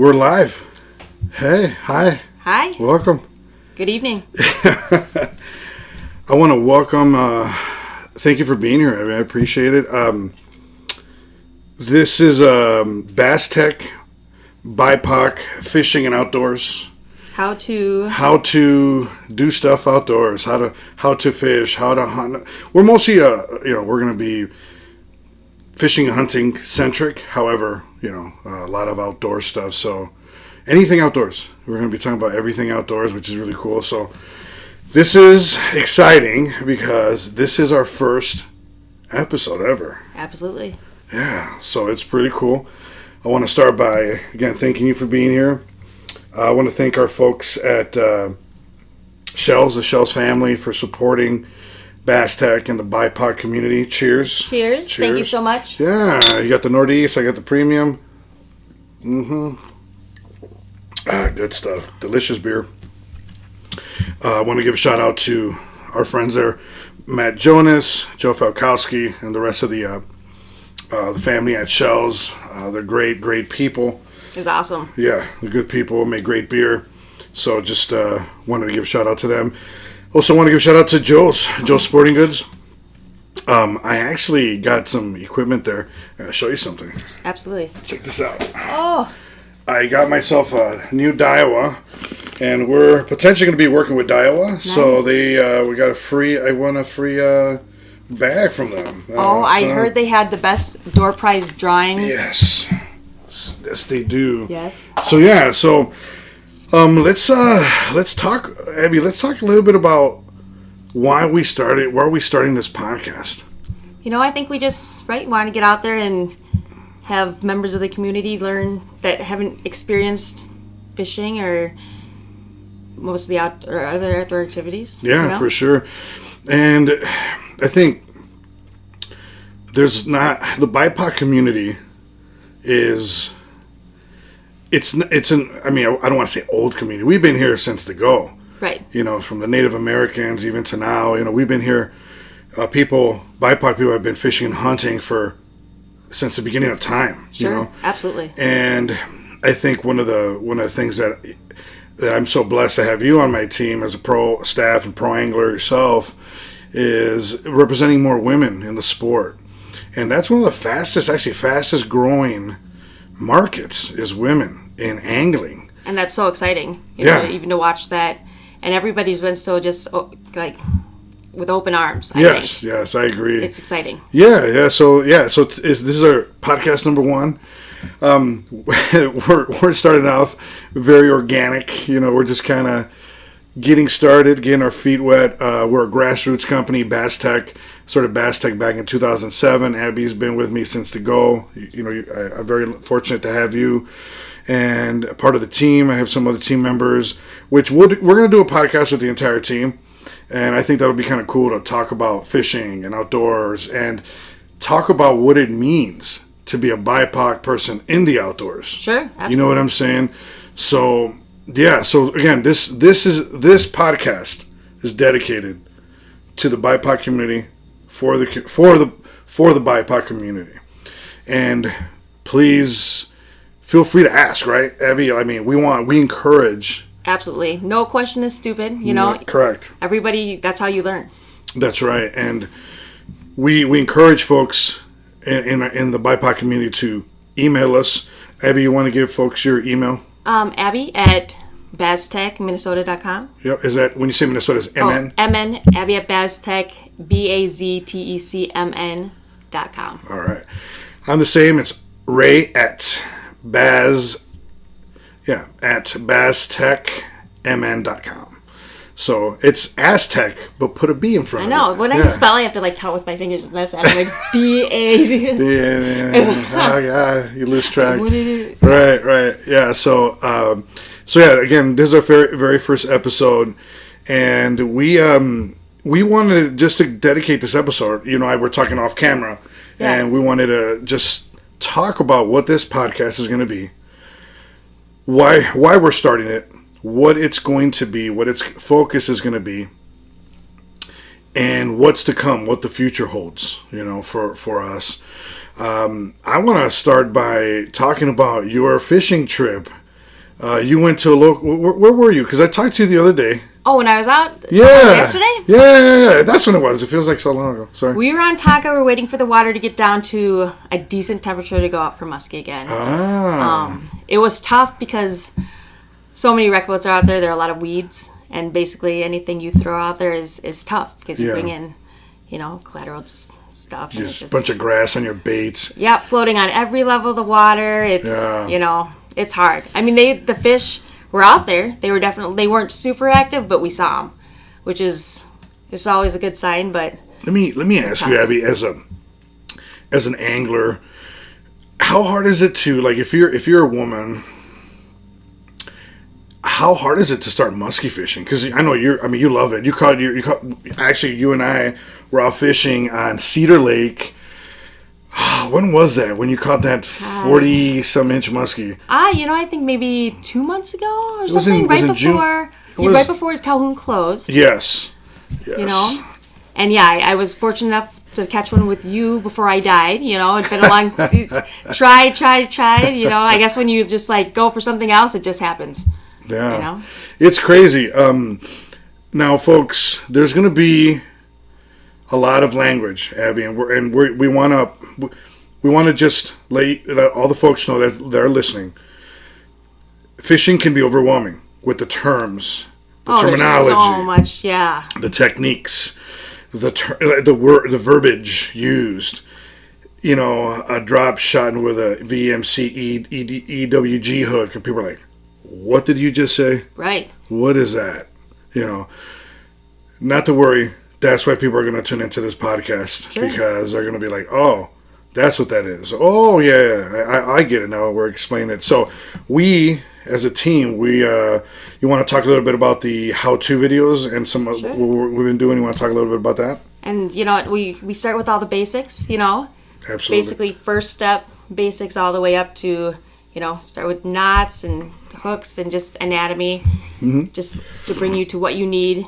We're live. Hey, hi. Hi. Welcome. Good evening. I want to welcome, thank you for being here. I appreciate it. This is Baztec, BIPOC, fishing and outdoors. How to do stuff outdoors, how to fish, how to hunt. We're mostly, we're going to be fishing and hunting centric. However, a lot of outdoor stuff. So anything outdoors. We're going to be talking about everything outdoors, which is really cool. So this is exciting because this is our first episode ever. Absolutely. Yeah, so it's pretty cool. I want to start by, again, thanking you for being here. I want to thank our folks at Shells, the Shells family, for supporting Baztec and the BIPOC community. Cheers. Cheers. Thank you so much. Yeah, you got the Northeast, I got the Premium. Good stuff. Delicious beer. I want to give a shout out to our friends there, Matt Jonas, Joe Falkowski, and the rest of the family at Shells. They're great people. It's awesome. Yeah, they're good people, make great beer. So just wanted to give a shout out to them. Also want to give a shout out to Joe's Sporting Goods. I actually got some equipment there. I'm going to show you something. Absolutely. Check this out. Oh. I got myself a new Daiwa, and we're potentially going to be working with Daiwa. Nice. So we got I won a free bag from them. I heard they had the best door prize drawings. Yes, they do. Yes. So yeah, let's talk, Abby. Let's talk a little bit about why are we starting this podcast. I think we just want to get out there and have members of the community learn that haven't experienced fishing or most of the other outdoor activities. Yeah, for sure. And I think there's not the BIPOC community is. I don't want to say old community. We've been here since the go. Right. From the Native Americans even to now. We've been here. BIPOC people have been fishing and hunting since the beginning of time. Sure. Absolutely. And I think one of the things that I'm so blessed to have you on my team as a pro staff and pro angler yourself is representing more women in the sport. And that's one of the fastest growing markets is women in angling, and that's so exciting. Even to watch that, and everybody's been so just with open arms. Yes, I agree. It's exciting. Yeah. So this is our podcast number 1. We're starting off very organic. We're just kind of getting started, getting our feet wet. We're a grassroots company, Baztec. Started Baztec back in 2007. Abbey's been with me since the go. I'm very fortunate to have you and a part of the team. I have some other team members, which we're going to do a podcast with the entire team. And I think that'll be kind of cool to talk about fishing and outdoors and talk about what it means to be a BIPOC person in the outdoors. Sure, absolutely. You know what I'm saying? So, yeah. So again, this podcast is dedicated to the BIPOC community for the BIPOC community. And please feel free to ask, right, Abby? I mean, we encourage. Absolutely. No question is stupid, Correct. Everybody, that's how you learn. That's right. And we encourage folks in the BIPOC community to email us. Abby, you want to give folks your email? Abby at BaztecMinnesota.com. Yep. Is that when you say Minnesota? Is MN? MN. Abby at Baztec. BAZTECMN.com. All right. I'm the same. It's Ray at BazTechMN.com. So it's Aztec, but put a B in front of it. I know. When I spell, I have to count with my fingers. And that's like B-A-Z. Yeah. Oh, yeah. You lose track. Right. Yeah. So again, this is our very, very first episode. And we wanted just to dedicate this episode. We're talking off camera. Yeah. And we wanted to just talk about what this podcast is going to be. Why we're starting it. What it's going to be, what its focus is going to be, and what's to come, what the future holds, for us. I want to start by talking about your fishing trip You went to a local. Where were you? Because I talked to you the other day. Oh, when I was out yesterday? yesterday? Yeah. That's when it was. It feels like so long ago. Sorry. We were on Taco. We were waiting for the water to get down to a decent temperature to go out for muskie again. It was tough because so many wreck boats are out there. There are a lot of weeds. And basically anything you throw out there is tough because you bring in, collateral stuff. Just a bunch of grass on your baits. Yeah, floating on every level of the water. It's, it's hard. I mean, the fish were out there. They weren't super active, but we saw them, which is always a good sign. But let me ask you, Abby, as an angler, how hard is it to, like, if you're a woman, how hard is it to start muskie fishing? Because I know you love it. Actually, you and I were out fishing on Cedar Lake. When was that? When you caught that 40-some inch muskie? I think maybe 2 months ago or something. Right before Calhoun closed. Yes. And I was fortunate enough to catch one with you before I died. It'd been a long try. I guess when you just like go for something else, it just happens. Yeah, it's crazy. Now, folks, there's going to be a lot of language, Abby, and we want to just let all the folks know that they're listening. Fishing can be overwhelming with the terms, the terminology, there's so much, the techniques, the verbiage used. A drop shot with a VMC EWG hook, and people are like, what did you just say? Right. What is that? Not to worry. That's why people are going to tune into this podcast. Sure. Because they're going to be like, oh, that's what that is. Oh, yeah. I get it now. We're explaining it. So we, as a team, you want to talk a little bit about the how-to videos and some what we've been doing? You want to talk a little bit about that? And you know what? We start with all the basics, Absolutely. Basically, first step, basics all the way up to, start with knots and hooks and just anatomy, just to bring you to what you need,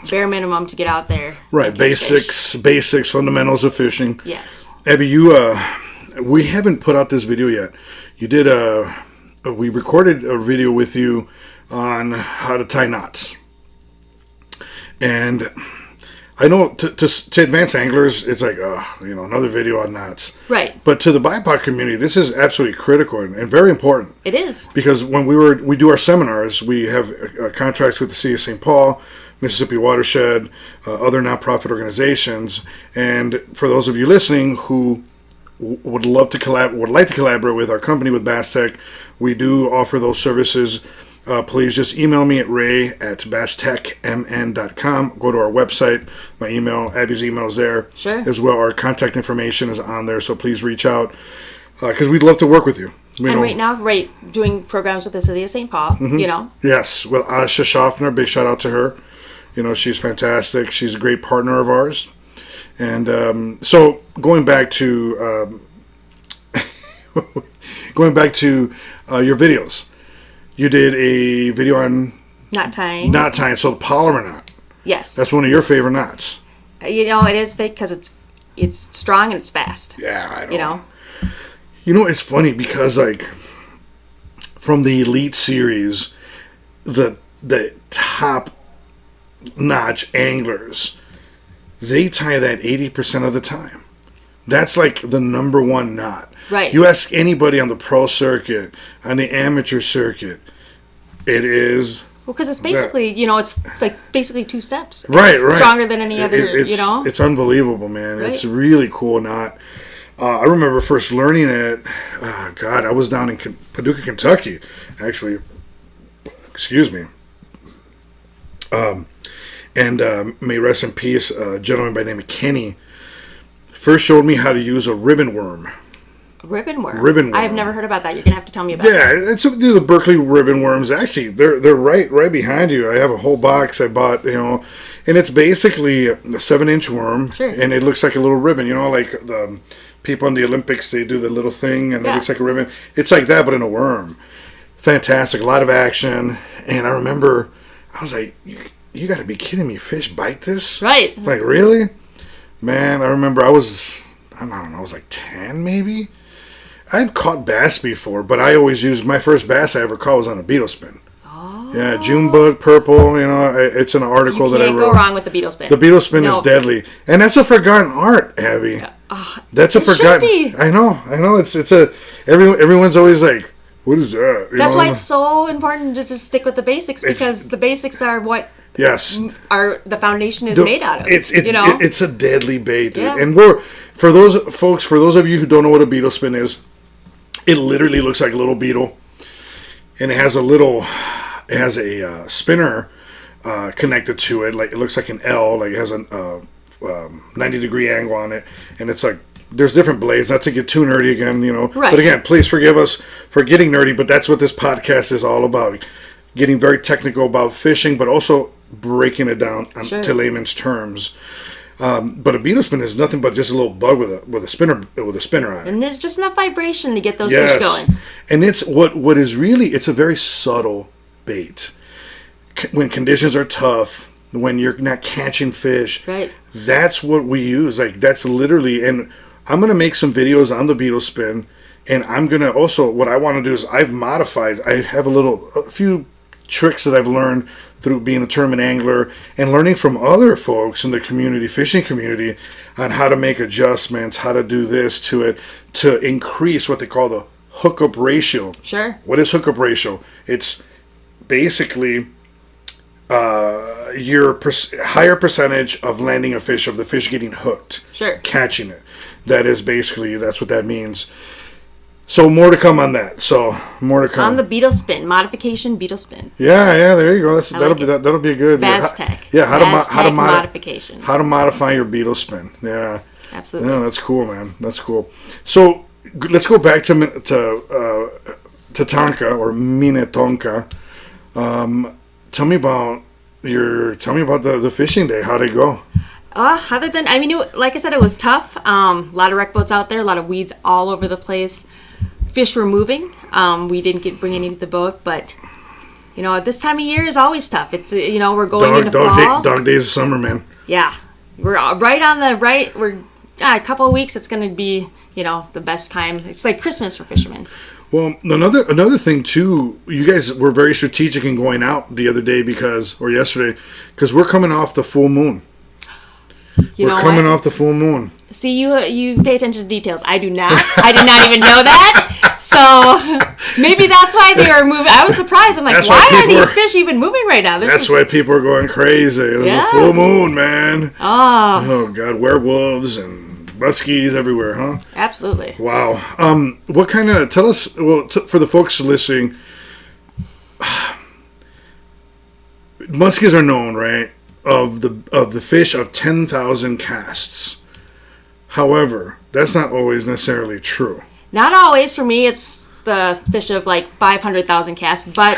bare minimum to get out there. Right, basics, fundamentals of fishing. Yes. Abby, we haven't put out this video yet. You did we recorded a video with you on how to tie knots. And I know to advanced anglers, it's like, another video on knots. Right. But to the BIPOC community, this is absolutely critical and very important. It is. Because when we do our seminars, we have contracts with the City of St. Paul, Mississippi Watershed, other nonprofit organizations. And for those of you listening who would like to collaborate with our company, with Baztec, we do offer those services. Please just email me at ray@baztecmn.com. Go to our website. My email, Abby's email is there. Sure. As well, our contact information is on there, so please reach out because we'd love to work with you. Right now, doing programs with the City of St. Paul, Yes, with Asha Schaffner, big shout out to her. She's fantastic. She's a great partner of ours. And so going back to your videos. You did a video on knot tying. So the Polymer Knot. Yes. That's one of your favorite knots. It is fake because it's strong and it's fast. Yeah, I know. It's funny because from the Elite Series, the top notch anglers, they tie that 80% of the time. That's like the number one knot. Right. You ask anybody on the pro circuit, on the amateur circuit, it is. Well, because it's basically, it's like basically 2 steps. Right. It's stronger than any other, It's unbelievable, man. Right. It's a really cool knot. I remember first learning it. I was down in Paducah, Kentucky, actually. Excuse me. May rest in peace, a gentleman by the name of Kenny first showed me how to use a ribbon worm. Ribbon worm. I've never heard about that. You're gonna have to tell me about. Yeah, it's the Berkeley ribbon worms. Actually, they're right behind you. I have a whole box I bought, and it's basically a 7-inch worm, sure. And it looks like a little ribbon. Like the people in the Olympics, they do the little thing, and it looks like a ribbon. It's like that, but in a worm. Fantastic, a lot of action. And I remember, I was like, "You got to be kidding me! Fish bite this? Right? Like really, man?" I remember I was like 10 maybe. I've caught bass before, but I always use my first bass I ever caught was on a beetle spin. Oh. Yeah, June bug, purple. It's an article that I wrote. You can't go wrong with the beetle spin. The beetle spin is deadly, and that's a forgotten art, Abby. That's a forgotten. I know. It's a everyone's always like, what is that? That's why it's so important to just stick with the basics, because the basics are what. Yes. The foundation is made out of. It's a deadly bait. Yeah. And for those of you who don't know what a beetle spin is, it literally looks like a little beetle. And it has a spinner connected to it. Like, it looks like an L, like it has a 90-degree angle on it. And it's like, there's different blades, not to get too nerdy again, Right. But again, please forgive us for getting nerdy, but that's what this podcast is all about. Getting very technical about fishing, but also breaking it down to layman's terms. But a beetle spin is nothing but just a little bug with a spinner on it. And there's just enough vibration to get those fish going. And it's what is really, it's a very subtle bait. When conditions are tough, when you're not catching fish, right? That's what we use. Like, that's literally, and I'm gonna make some videos on the beetle spin, and I'm gonna also, what I want to do is I have a few tricks that I've learned through being a tournament angler and learning from other folks in the fishing community, on how to make adjustments, how to do this to it to increase what they call the hookup ratio. Sure. What is hookup ratio? It's basically your higher percentage of landing a fish, of the fish getting hooked. Sure. Catching it. That's what that means. So more to come on that. On the beetle spin, modification beetle spin. Yeah, there you go. That'll be a good Baztec. How to modification. How to modify your beetle spin. Yeah. Absolutely. Yeah, that's cool, man. That's cool. So let's go back to Tatanka, or Minnetonka. Tell me about the fishing day. How'd it go? Other than, like I said, it was tough. A lot of wreck boats out there, a lot of weeds all over the place. Fish were moving. We didn't bring any to the boat, but this time of year is always tough. It's we're going into fall. Dog days of summer, man. Yeah, we're right on the right. We're a couple of weeks. It's going to be the best time. It's like Christmas for fishermen. Well, another thing too, you guys were very strategic in going out the other day yesterday because we're coming off the full moon. We're coming off the full moon. See, you pay attention to details. I do not. I did not even know that. So maybe that's why they are moving. I was surprised. I'm like, why are these fish even moving right now? That's why people are going crazy. It was a full moon, man. Oh, God. Werewolves and muskies everywhere, huh? Absolutely. Wow. What kind of... Tell us... Well, for the folks listening, muskies are known, right? Of the fish of 10,000 casts. However, that's not always necessarily true. Not always. For me, it's the fish of like 500,000 casts. But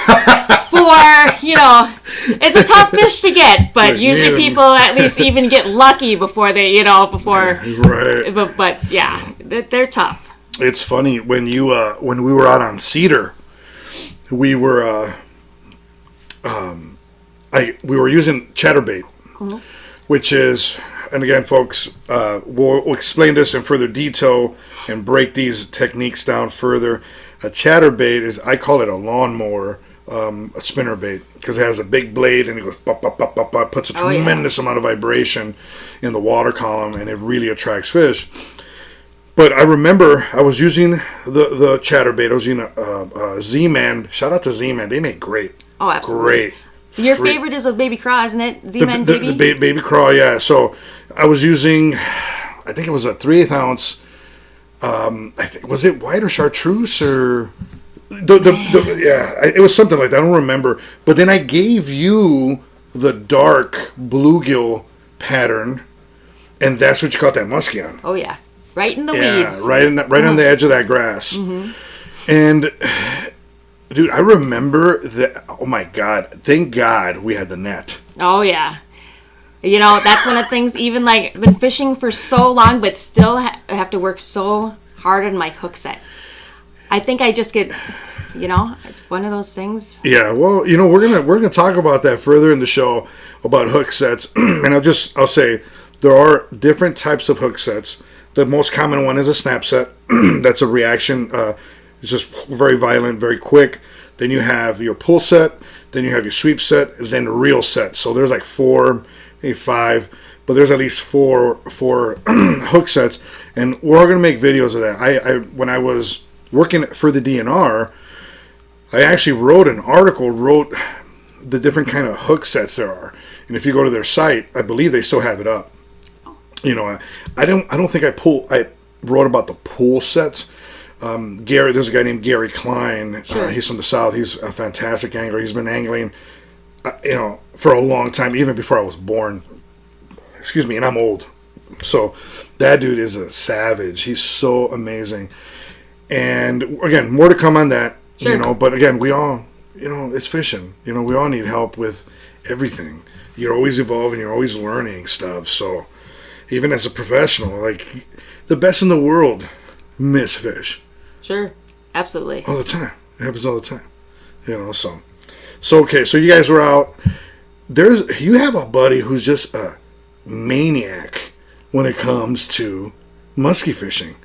it's a tough fish to get. But usually people at least even get lucky before they, Right. But yeah, they're tough. It's funny when we were out on Cedar, we were we were using Chatterbait, which is, and again, folks, we'll explain this in further detail and break these techniques down further. A Chatterbait is, I call it a lawnmower, a spinner bait, because it has a big blade and it goes pop, pop, pop, pop, pop, puts a tremendous amount of vibration in the water column, and it really attracts fish. But I remember I was using the Chatterbait. I was using a Z-Man. Shout out to Z-Man. They make great. Oh, absolutely. Great. Your favorite is a baby craw, isn't it? Z-Man baby? The baby craw, yeah. So I was using, I think it was a 3/8 ounce. Was it white or chartreuse or it was something like that. I don't remember. But then I gave you the dark bluegill pattern, and that's what you caught that muskie on. Oh yeah, right in the weeds. Right on the edge of that grass. Mm-hmm. And dude, I remember that. Oh my God! Thank God we had the net. Oh yeah, that's one of the things. Even like I've been fishing for so long, but still have to work so hard on my hook set. I think I just get, it's one of those things. Yeah, well, we're gonna talk about that further in the show about hook sets, and I'll say there are different types of hook sets. The most common one is a snap set. That's a reaction. It's just very violent, very quick. Then you have your pull set. Then you have your sweep set. Then reel set. So there's like 4, maybe 5, but there's at least four hook sets, and we're all gonna make videos of that. I when I was working for the DNR, I actually wrote the different kind of hook sets there are, and if you go to their site, I believe they still have it up. You know, I don't think I wrote about the pool sets. There's a guy named Gary Klein. Sure. He's from the South. He's a fantastic angler. He's been angling, for a long time, even before I was born. Excuse me, and I'm old. So that dude is a savage. He's so amazing. And again, more to come on that. Sure. But again, we all, it's fishing. We all need help with everything. You're always evolving. You're always learning stuff. So even as a professional, like the best in the world miss fish. Sure. Absolutely. All the time. It happens all the time. So okay, so you guys were out. You have a buddy who's just a maniac when it comes to muskie fishing.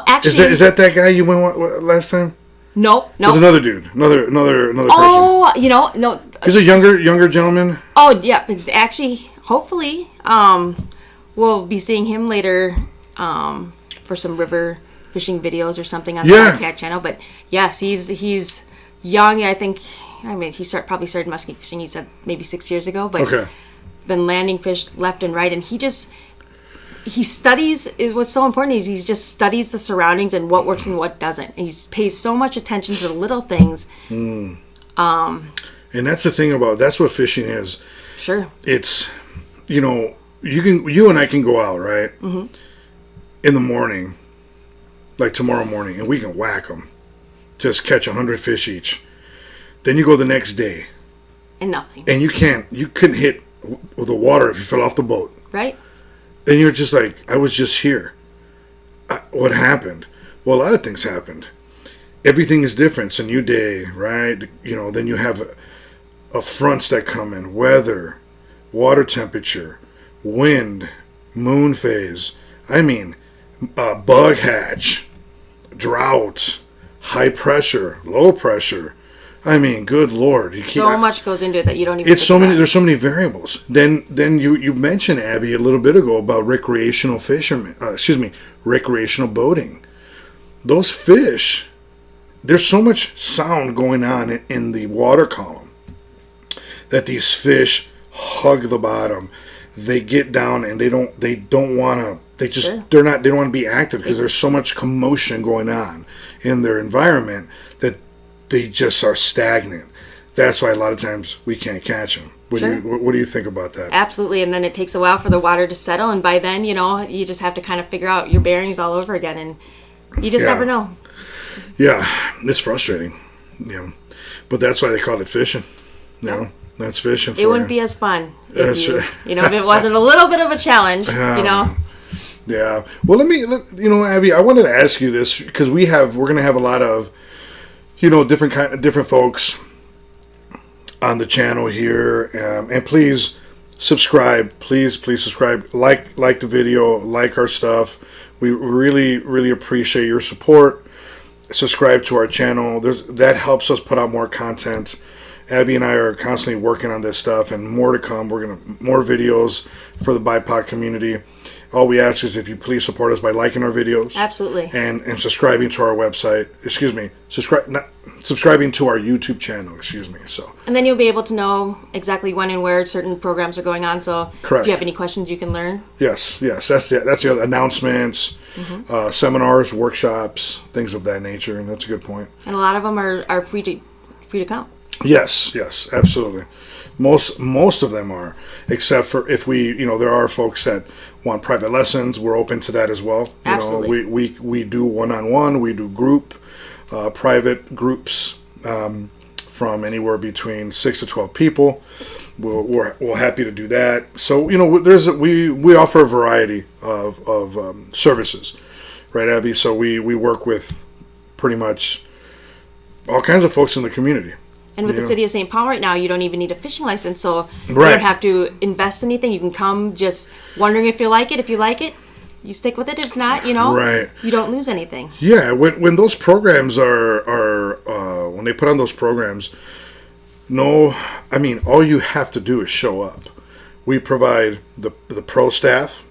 Actually, is that guy you went last time? No. There's another dude, another person. Oh, no. He's a younger gentleman. Oh, yeah. It's actually, hopefully, we'll be seeing him later for some river fishing videos or something on the podcast channel. But yes, he's young. I think. He probably started muskie fishing. He said maybe 6 years ago. But okay. Been landing fish left and right, and he studies. What's so important is he just studies the surroundings and what works and what doesn't. And he pays so much attention to the little things. And that's the thing that's what fishing is. Sure. It's you and I can go out, right? Mm-hmm. In the morning, like tomorrow morning, and we can whack them, just catch 100 fish each. Then you go the next day, and nothing. And you couldn't hit with the water if you fell off the boat. Right. And you're just like, I was just here. What happened? Well, a lot of things happened. Everything is different. It's a new day, right? Then you have a fronts that come in, weather, water temperature, wind, moon phase. Bug hatch, drought, high pressure, low pressure. Good Lord! So much goes into it that you don't even. There's so many variables. Then you mentioned, Abby, a little bit ago about recreational fishermen. Recreational boating. Those fish, there's so much sound going on in the water column that these fish hug the bottom. They get down and they don't want to. They don't want to be active because there's so much commotion going on in their environment that they just are stagnant. That's why a lot of times we can't catch them. What do you think about that? Absolutely, and then it takes a while for the water to settle, and by then, you just have to kind of figure out your bearings all over again, and you just never know. Yeah, it's frustrating, but that's why they call it fishing. That's fishing. It wouldn't be as fun if if it wasn't a little bit of a challenge. Yeah. Well, Abby, I wanted to ask you this because we're going to have a lot of different folks on the channel here, and please subscribe. Please subscribe. Like the video. Like our stuff. We really appreciate your support. Subscribe to our channel. That helps us put out more content. Abby and I are constantly working on this stuff, and more to come. We're more videos for the BIPOC community. All we ask is if you please support us by liking our videos. Absolutely. And subscribing to our website. Subscribing to our YouTube channel. So. And then you'll be able to know exactly when and where certain programs are going on. So correct. If you have any questions, you can learn. Yes. That's the other announcements, seminars, workshops, things of that nature. And that's a good point. And a lot of them are free to come. Yes, absolutely. Most of them are, except for if there are folks that want private lessons. We're open to that as well. Absolutely. We do one-on-one. We do private groups from anywhere between 6 to 12 people. We're happy to do that. So we offer a variety of services, right, Abby? So we work with pretty much all kinds of folks in the community. And with the city of St. Paul right now, you don't even need a fishing license, so you right. don't have to invest anything. You can come just wondering if you like it. If you like it, you stick with it. If not, you know, Right. you don't lose anything. Yeah, when those programs are when they put on those programs, no, I mean, all you have to do is show up. We provide the pro staff,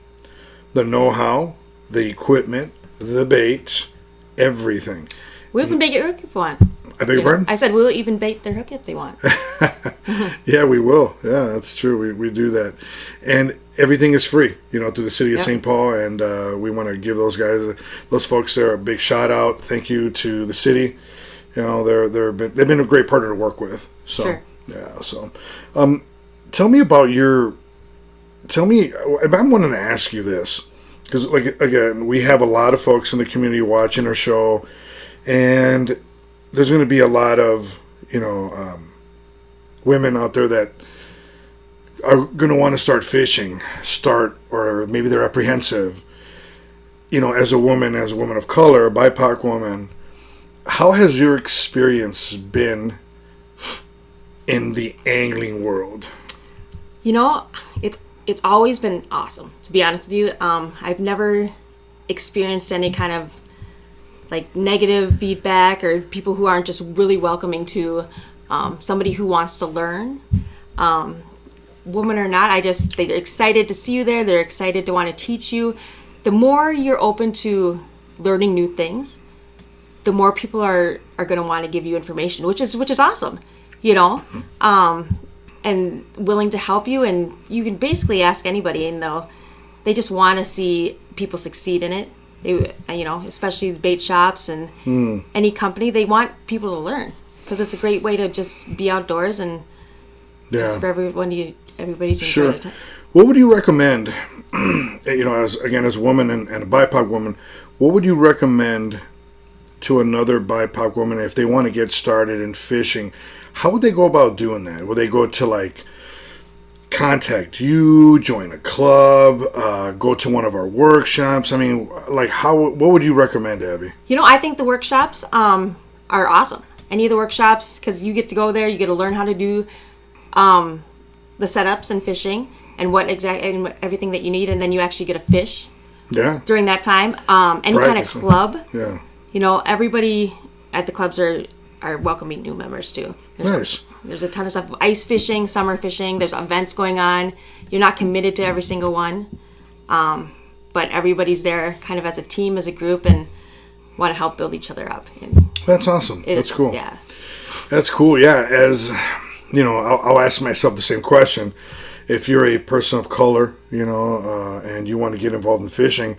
the know-how, the equipment, the baits, everything. We'll even bait your hook if you want. I beg your pardon? I said we'll even bait their hook if they want. Yeah, we will. Yeah, that's true. We do that. And everything is free, you know, through the city of St. Paul. And we want to give those guys, those folks there, a big shout out. Thank you to the city. You know, they've been a great partner to work with. So, Sure. yeah. So, tell me about I'm wanting to ask you this. Because, like, again, we have a lot of folks in the community watching our show. And there's going to be a lot of, you know, women out there that are going to want to start fishing, or maybe they're apprehensive. You know, as a woman of color, a BIPOC woman, how has your experience been in the angling world? You know, it's always been awesome, to be honest with you. I've never experienced any kind of like negative feedback or people who aren't just really welcoming to somebody who wants to learn. Woman or not, they're excited to see you there. They're excited to want to teach you. The more you're open to learning new things, the more people are going to want to give you information, which is awesome, you know, and willing to help you. And you can basically ask anybody, and they just want to see people succeed in it. They, you know, especially the bait shops and any company, they want people to learn because it's a great way to just be outdoors and just for everybody to enjoy it. What would you recommend, you know, as a woman and a BIPOC woman, what would you recommend to another BIPOC woman if they want to get started in fishing? How would they go about doing that? Would they go to, like, contact you, join a club, go to one of our workshops? I mean, like, what would you recommend, Abby? You know, I think the workshops are awesome. Any of the workshops, because you get to go there, you get to learn how to do the setups and fishing and everything that you need, and then you actually get to fish during that time. Any kind of club, you know, everybody at the clubs are welcoming new members too. There's a ton of stuff. Ice fishing, summer fishing. There's events going on. You're not committed to every single one. But everybody's there kind of as a team, as a group, and want to help build each other up. And that's awesome. That's cool. Yeah. That's cool. Yeah. As, you know, I'll ask myself the same question. If you're a person of color, you know, and you want to get involved in fishing,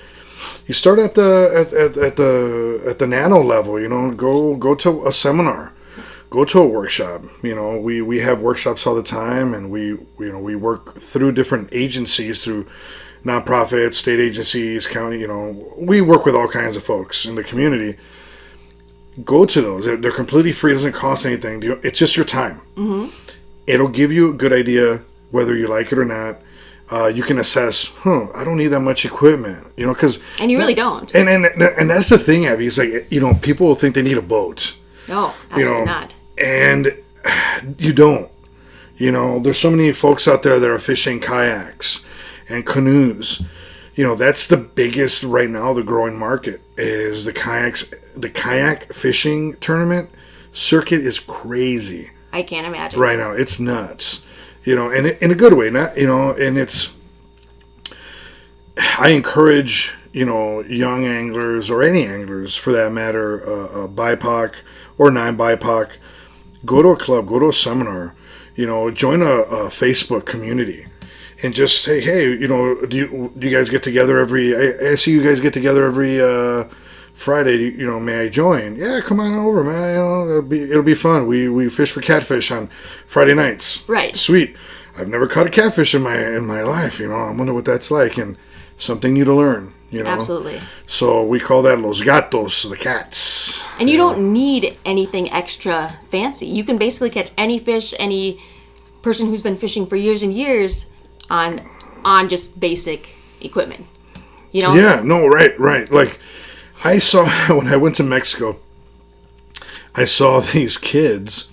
you start at the nano level, you know, go to a seminar. Go to a workshop. You know, we have workshops all the time, and we work through different agencies, through nonprofits, state agencies, county. You know, we work with all kinds of folks in the community. Go to those. They're completely free. It doesn't cost anything. It's just your time. Mm-hmm. It'll give you a good idea whether you like it or not. You can assess. I don't need that much equipment. You know, and you really don't. And that's the thing, Abby. It's like, you know, people will think they need a boat. No, absolutely not. And you don't. You know, there's so many folks out there that are fishing kayaks and canoes. You know, that's the biggest right now, the growing market is the kayaks. The kayak fishing tournament circuit is crazy. I can't imagine. Right now, it's nuts. You know, and in a good way, not, you know, and I encourage, you know, young anglers or any anglers for that matter, BIPOC or non-BIPOC, go to a club, go to a seminar, you know, join a Facebook community, and just say, hey, you know, do you guys get together I see you guys get together every Friday. You know, may I join? Yeah, come on over, man. You know, it'll be fun. We fish for catfish on Friday nights. Right. Sweet. I've never caught a catfish in my life. You know, I wonder what that's like, and something new to learn. You know? Absolutely. So we call that los gatos, the cats. And you don't need anything extra fancy. You can basically catch any fish, any person who's been fishing for years and years on just basic equipment. You know? Yeah, no, right. Like, I saw, when I went to Mexico, I saw these kids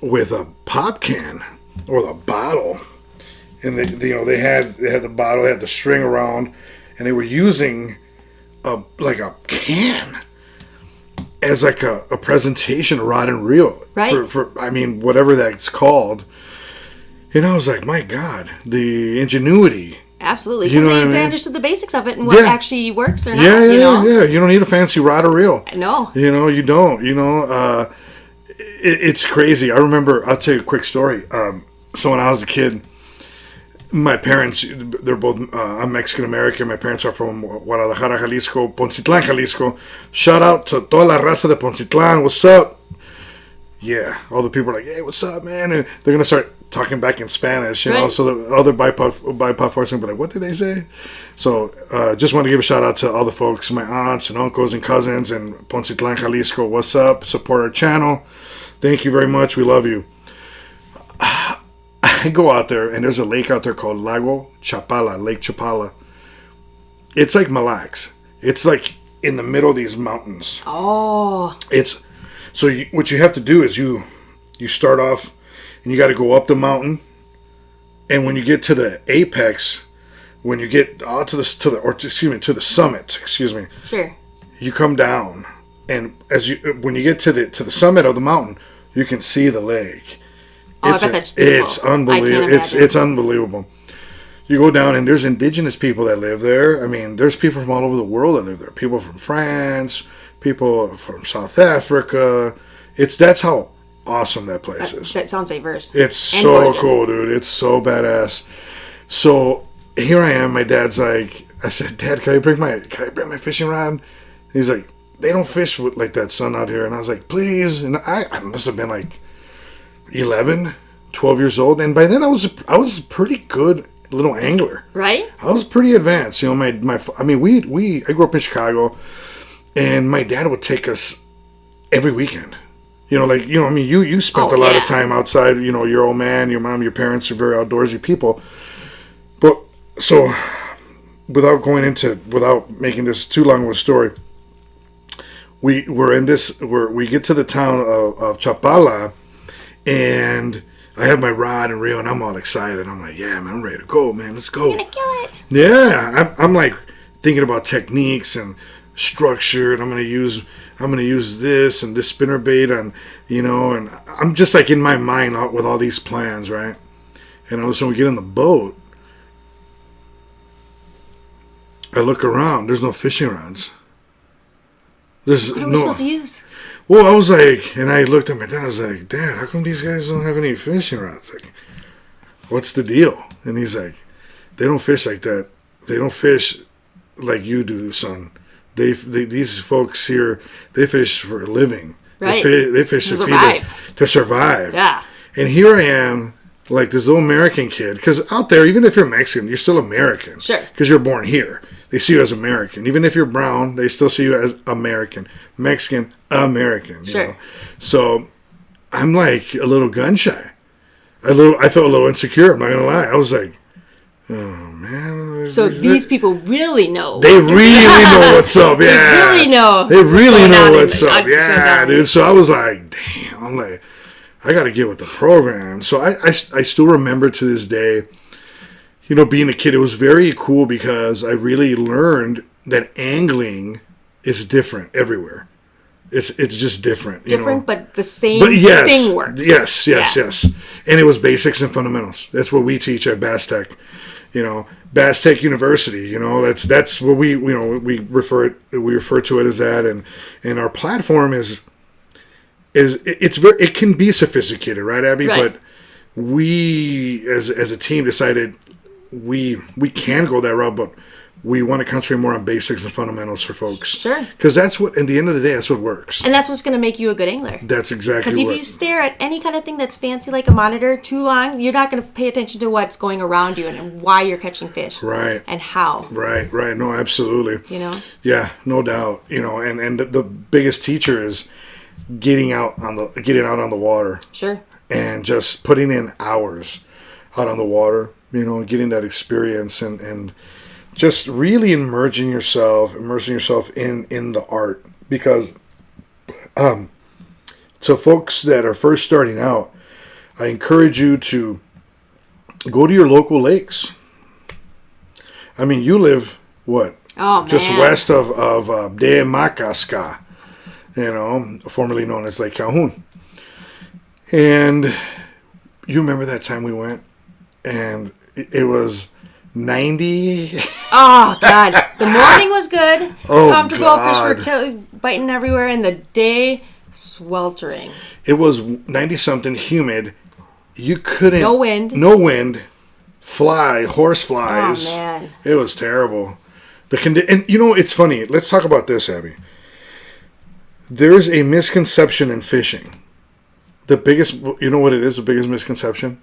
with a pop can or the bottle. And they had the bottle, they had the string around, and they were using a can as like a presentation rod and reel, right? For I mean, whatever that's called. And I was like, my God, the ingenuity. Absolutely, because they understood the basics of it and what actually works or not. Yeah. You don't need a fancy rod or reel. No. You don't. It's crazy. I remember, I'll tell you a quick story. So when I was a kid, my parents, they're both, I'm Mexican-American. My parents are from Guadalajara, Jalisco, Poncitlán, Jalisco. Shout out to toda la raza de Poncitlán. What's up? Yeah. All the people are like, hey, what's up, man? And they're going to start talking back in Spanish, know. So the other BIPOC folks are going to be like, what did they say? So just want to give a shout out to all the folks, my aunts and uncles and cousins in Poncitlán, Jalisco. What's up? Support our channel. Thank you very much. We love you. I go out there, and there's a lake out there called Lago Chapala, Lake Chapala. It's like Mille Lacs. It's like in the middle of these mountains. Oh. What you have to do is you start off, and you got to go up the mountain, and when you get to the apex, when you get to the summit, Sure. you come down, and when you get to the summit of the mountain, you can see the lake. I bet that's beautiful. It's unbelievable. It's unbelievable. You go down, and there's indigenous people that live there. I mean, there's people from all over the world that live there. People from France, people from South Africa. That's how awesome that place is. That sounds diverse. It's so gorgeous. Cool, dude. It's so badass. So here I am. My dad's like, I said, Dad, can I bring my fishing rod? He's like, they don't fish with like that, son, out here. And I was like, please. And I must have been like 11, 12 years old, and by then I was a pretty good little angler. Right? I was pretty advanced. I grew up in Chicago, and my dad would take us every weekend. You spent a lot of time outside. Your old man, your mom, your parents are very outdoorsy people. But so, without making this too long of a story, we get to the town of Chapala. And I have my rod and reel, and I'm all excited. I'm like, yeah, man, I'm ready to go, man. Let's go. You're going to kill it. Yeah. I'm like thinking about techniques and structure, and I'm going to use this and this spinnerbait, and I'm just like in my mind with all these plans, right? And all of a sudden we get in the boat. I look around. There's no fishing rods. What are we supposed to use? Well, I was like, and I looked at my dad, I was like, Dad, how come these guys don't have any fishing rods? Like, what's the deal? And he's like, they don't fish like that. They don't fish like you do, son. These folks here, they fish for a living. Right. They fish to survive. Yeah. And here I am, like this little American kid. Because out there, even if you're Mexican, you're still American. Sure. Because you're born here. They see you as American. Even if you're brown, they still see you as American. Mexican, American. Sure. So I'm like a little gun shy. I felt a little insecure. I'm not going to lie. I was like, oh, man. So these people really know. They really know what's up. Yeah. They really know. They really know what's up. Yeah, dude. So I was like, damn. I'm like, I got to get with the program. So I still remember to this day, being a kid, it was very cool because I really learned that angling is different everywhere. It's just different. Different, but the same thing works. Yes. And it was basics and fundamentals. That's what we teach at Baztec. Baztec University. That's what we refer to it as that, and our platform it can be sophisticated, right, Abby? Right. But we as a team decided we can go that route, but we want to concentrate more on basics and fundamentals for folks. Sure. Because that's what, at the end of the day, that's what works. And that's what's going to make you a good angler. That's exactly Because if you stare at any kind of thing that's fancy like a monitor too long, you're not going to pay attention to what's going around you and why you're catching fish. Right. And how. Right. No, absolutely. Yeah, no doubt. And the biggest teacher is getting out on the water. Sure. And just putting in hours out on the water, getting that experience and just really immersing yourself in the art. Because to folks that are first starting out, I encourage you to go to your local lakes. I mean, you live what? Oh, man. Just west of De Macaska, formerly known as Lake Calhoun. And you remember that time we went, and it was 90. Oh, God. The morning was good. Oh, comfortable. God. Fish were biting everywhere, and the day sweltering. It was 90-something, humid. You couldn't... No wind. No wind. Horse flies. Oh, man. It was terrible. And it's funny. Let's talk about this, Abby. There's a misconception in fishing. The biggest... You know what it is, the biggest misconception?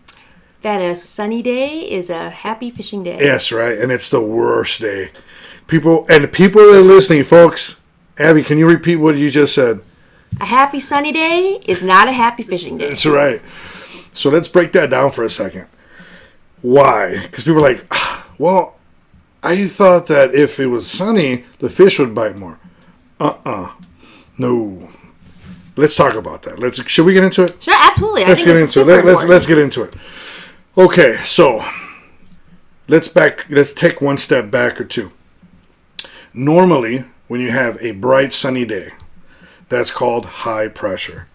That a sunny day is a happy fishing day. Yes, right. And it's the worst day. People that are listening, folks. Abby, can you repeat what you just said? A happy sunny day is not a happy fishing day. That's right. So let's break that down for a second. Why? Because people are like, well, I thought that if it was sunny, the fish would bite more. No. Let's talk about that. Should we get into it? Sure, absolutely. Let's get into it. Okay, so let's take one step back or two. Normally, when you have a bright sunny day, that's called high pressure.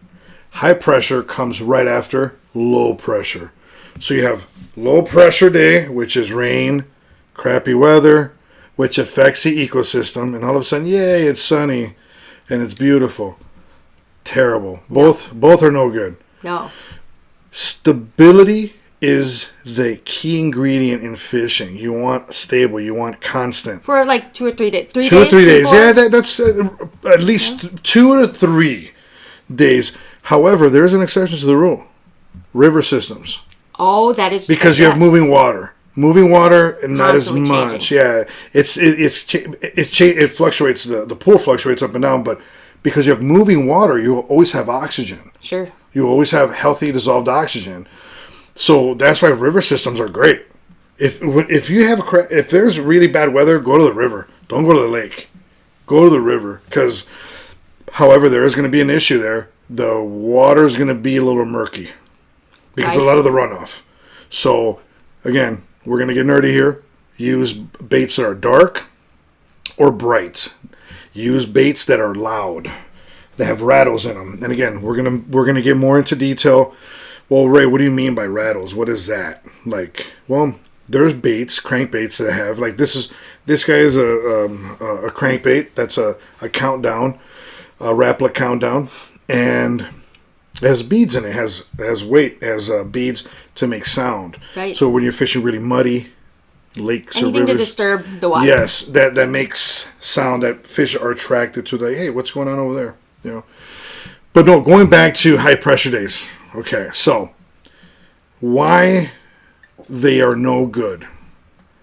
High pressure comes right after low pressure. So you have low pressure day, which is rain, crappy weather, which affects the ecosystem, and all of a sudden, yay, it's sunny and it's beautiful. Terrible. Both are no good. No. Stability is the key ingredient in fishing. You want stable. You want constant. For like 2 or 3 days. 3 days? 2 or 3 days. 4? Yeah, that's at least 2 or 3 days. However, there is an exception to the rule. River systems. Oh, that is... Because you have moving water. Moving water and not as Constantly much. changing. Yeah. It fluctuates. The pool fluctuates up and down, but because you have moving water, you always have oxygen. Sure. You always have healthy dissolved oxygen. So that's why river systems are great. If there's really bad weather, go to the river. Don't go to the lake. Go to the river. Because, however, there is going to be an issue there. The water is going to be a little murky. Because of a lot of the runoff. So, again, we're going to get nerdy here. Use baits that are dark or bright. Use baits that are loud. That have rattles in them. And again, we're gonna get more into detail. Well, Ray, what do you mean by rattles? What is that? Like, well, there's baits, crankbaits that have this guy is a crankbait. That's a countdown, a Rapala countdown, and it has beads in it. Has weight, has beads to make sound. Right. So when you're fishing really muddy lakes Anything or rivers, to disturb the water. yes, that makes sound that fish are attracted to. Like, hey, what's going on over there? But no, going back to high pressure days. Okay, so why they are no good.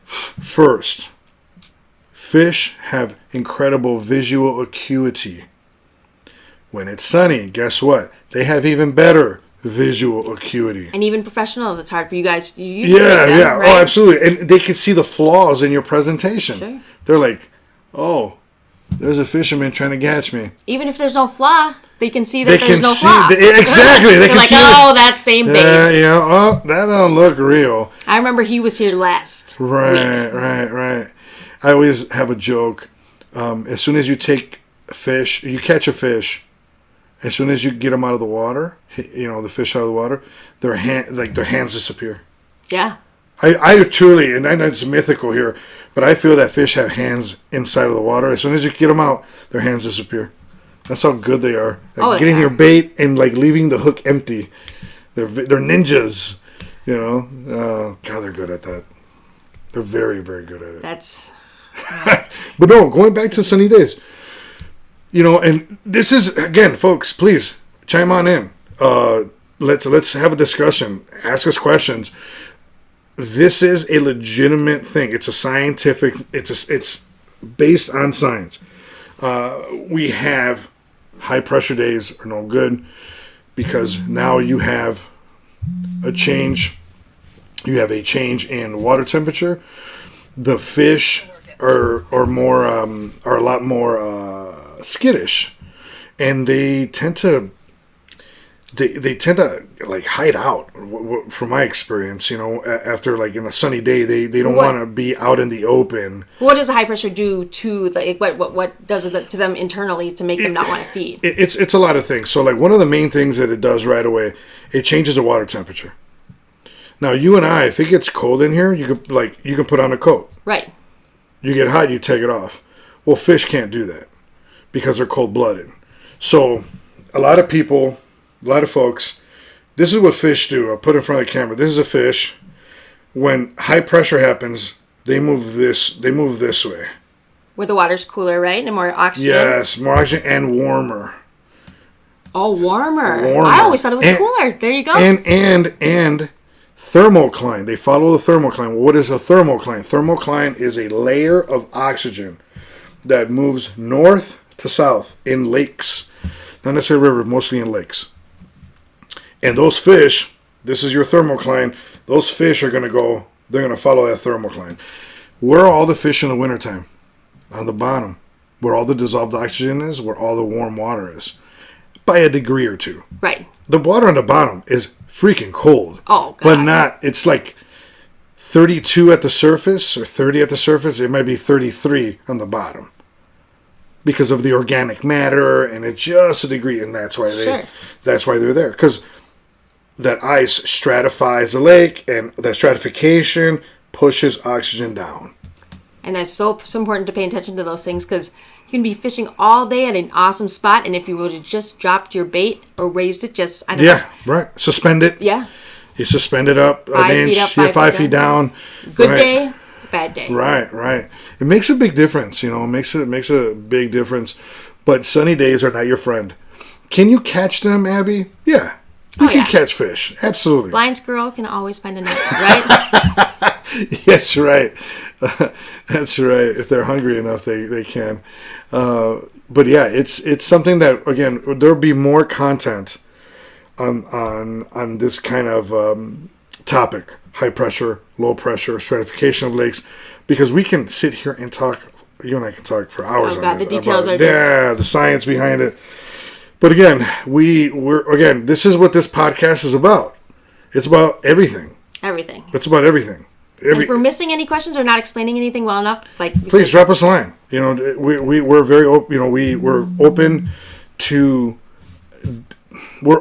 First, fish have incredible visual acuity. When it's sunny, guess what? They have even better visual acuity. And even professionals, it's hard for you guys. Yeah. Right? Oh, absolutely. And they can see the flaws in your presentation. Sure. They're like, oh, there's a fisherman trying to catch me. Even if there's no flaw, they can see that there's no see flaw. Exactly. They They're can like, see oh, that same bait. oh, that don't look real. I remember he was here last week. Right. I always have a joke. As soon as you catch a fish, as soon as you get them out of the water, the fish out of the water, their hands disappear. Yeah. I truly, and I know it's mythical here, but I feel that fish have hands inside of the water. As soon as you get them out, their hands disappear. That's how good they are. Getting your bait and leaving the hook empty. They're ninjas. God, they're good at that. They're very, very good at it. That's. But no, going back to sunny days. And this is, again, folks, please chime on in. Let's have a discussion. Ask us questions. This is a legitimate thing. It's a scientific. It's based on science. We have high pressure days are no good because now you have a change. You have a change in water temperature. The fish are a lot more skittish, and they tend to they tend to like hide out. From my experience, after like in a sunny day, they don't want to be out in the open. What does high pressure do to like what does it to them internally to make them not want to feed? It's a lot of things. So like one of the main things that it does right away, it changes the water temperature. Now you and I, if it gets cold in here, you can put on a coat. Right. You get hot, you take it off. Well, fish can't do that because they're cold-blooded. So a lot of folks, this is what fish do. I'll put it in front of the camera. This is a fish. When high pressure happens, they move this way. Where the water's cooler, right? And more oxygen? Yes, more oxygen and warmer. Oh, warmer. I always thought it was cooler. There you go. And thermocline. They follow the thermocline. Well, what is a thermocline? Thermocline is a layer of oxygen that moves north to south in lakes. Not necessarily rivers, mostly in lakes. And those fish, this is your thermocline, those fish are going to follow that thermocline. Where are all the fish in the wintertime? On the bottom. Where all the dissolved oxygen is, where all the warm water is. By a degree or two. Right. The water on the bottom is freaking cold. Oh, God. But it's like 32 at the surface or 30 at the surface. It might be 33 on the bottom. Because of the organic matter, and it's just a degree, and that's why they're there. Because that ice stratifies the lake, and that stratification pushes oxygen down. And that's so important to pay attention to those things, because you can be fishing all day at an awesome spot, and if you would have just dropped your bait or raised it, right. Suspend it. Yeah. You suspend it up an inch. 5 feet down. Good day, bad day. Right. It makes a big difference, It makes a big difference. But sunny days are not your friend. Can you catch them, Abby? Yeah. You can catch fish. Absolutely. Blind squirrel can always find a nut, right? That's right. That's right. If they're hungry enough, they can. But yeah, it's something that, again, there'll be more content on this kind of topic: high pressure, low pressure, stratification of lakes, because we can sit here and talk. You and I can talk for hours. Oh God, on this, the details are the science behind it. But again, this is what this podcast is about. It's about everything. Everything. It's about everything. If we're missing any questions or not explaining anything well enough, please drop us a line. We're very open. We're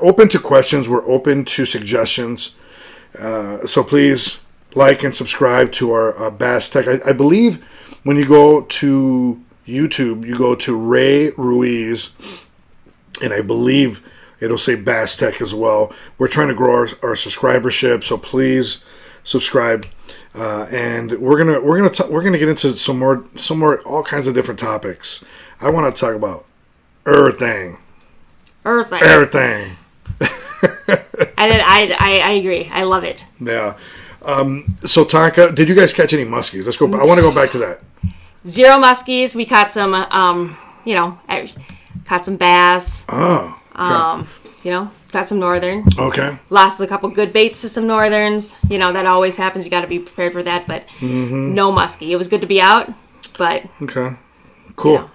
open to questions. We're open to suggestions. So please like and subscribe to our Baztec. I believe when you go to YouTube, you go to Ray Ruiz, and I believe it'll say Baztec as well. We're trying to grow our subscribership, so please subscribe. And we're gonna get into some more all kinds of different topics. I want to talk about everything. And I agree. I love it. Yeah. So Tonka, did you guys catch any muskies? Let's go. I want to go back to that. 0 muskies. We caught some. Caught some bass. Oh. Okay. Got some northern. Okay. Lost a couple good baits to some northerns. That always happens. You got to be prepared for that. But no muskie. It was good to be out. But okay. Cool.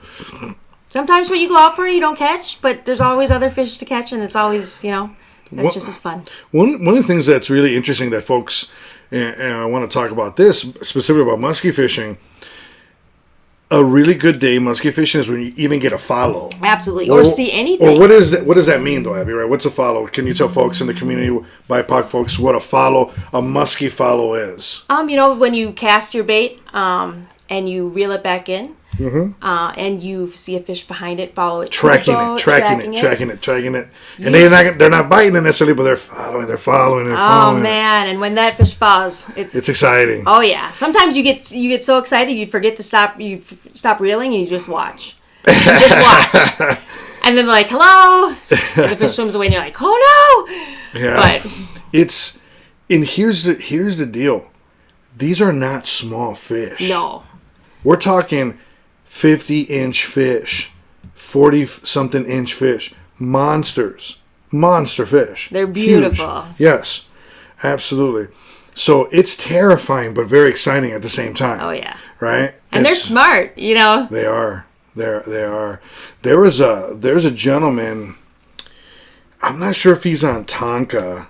Sometimes what you go out for, you don't catch. But there's always other fish to catch, and it's always that's just as fun. One of the things that's really interesting that folks, and I want to talk about this specifically about muskie fishing. A really good day muskie fishing is when you even get a follow. Absolutely. Or see anything. Or what does that mean though, Abby, right? What's a follow? Can you tell folks in the community, BIPOC folks, what a muskie follow is? When you cast your bait and you reel it back in, and you see a fish behind it, follow it. Tracking it. And they're not biting it necessarily, but they're following. Oh man! And when that fish falls, it's exciting. Oh yeah! Sometimes you get so excited you forget to stop. You stop reeling and you just watch. And then they're like, "Hello!" And the fish swims away, and you're like, "Oh no!" Yeah. But here's the deal. These are not small fish. No. We're talking 50-inch fish, 40-something inch fish, monster fish. They're beautiful. Huge. Yes, absolutely. So it's terrifying, but very exciting at the same time. Oh yeah, right. And they're smart, They are. They are. There's a gentleman. I'm not sure if he's on Tonka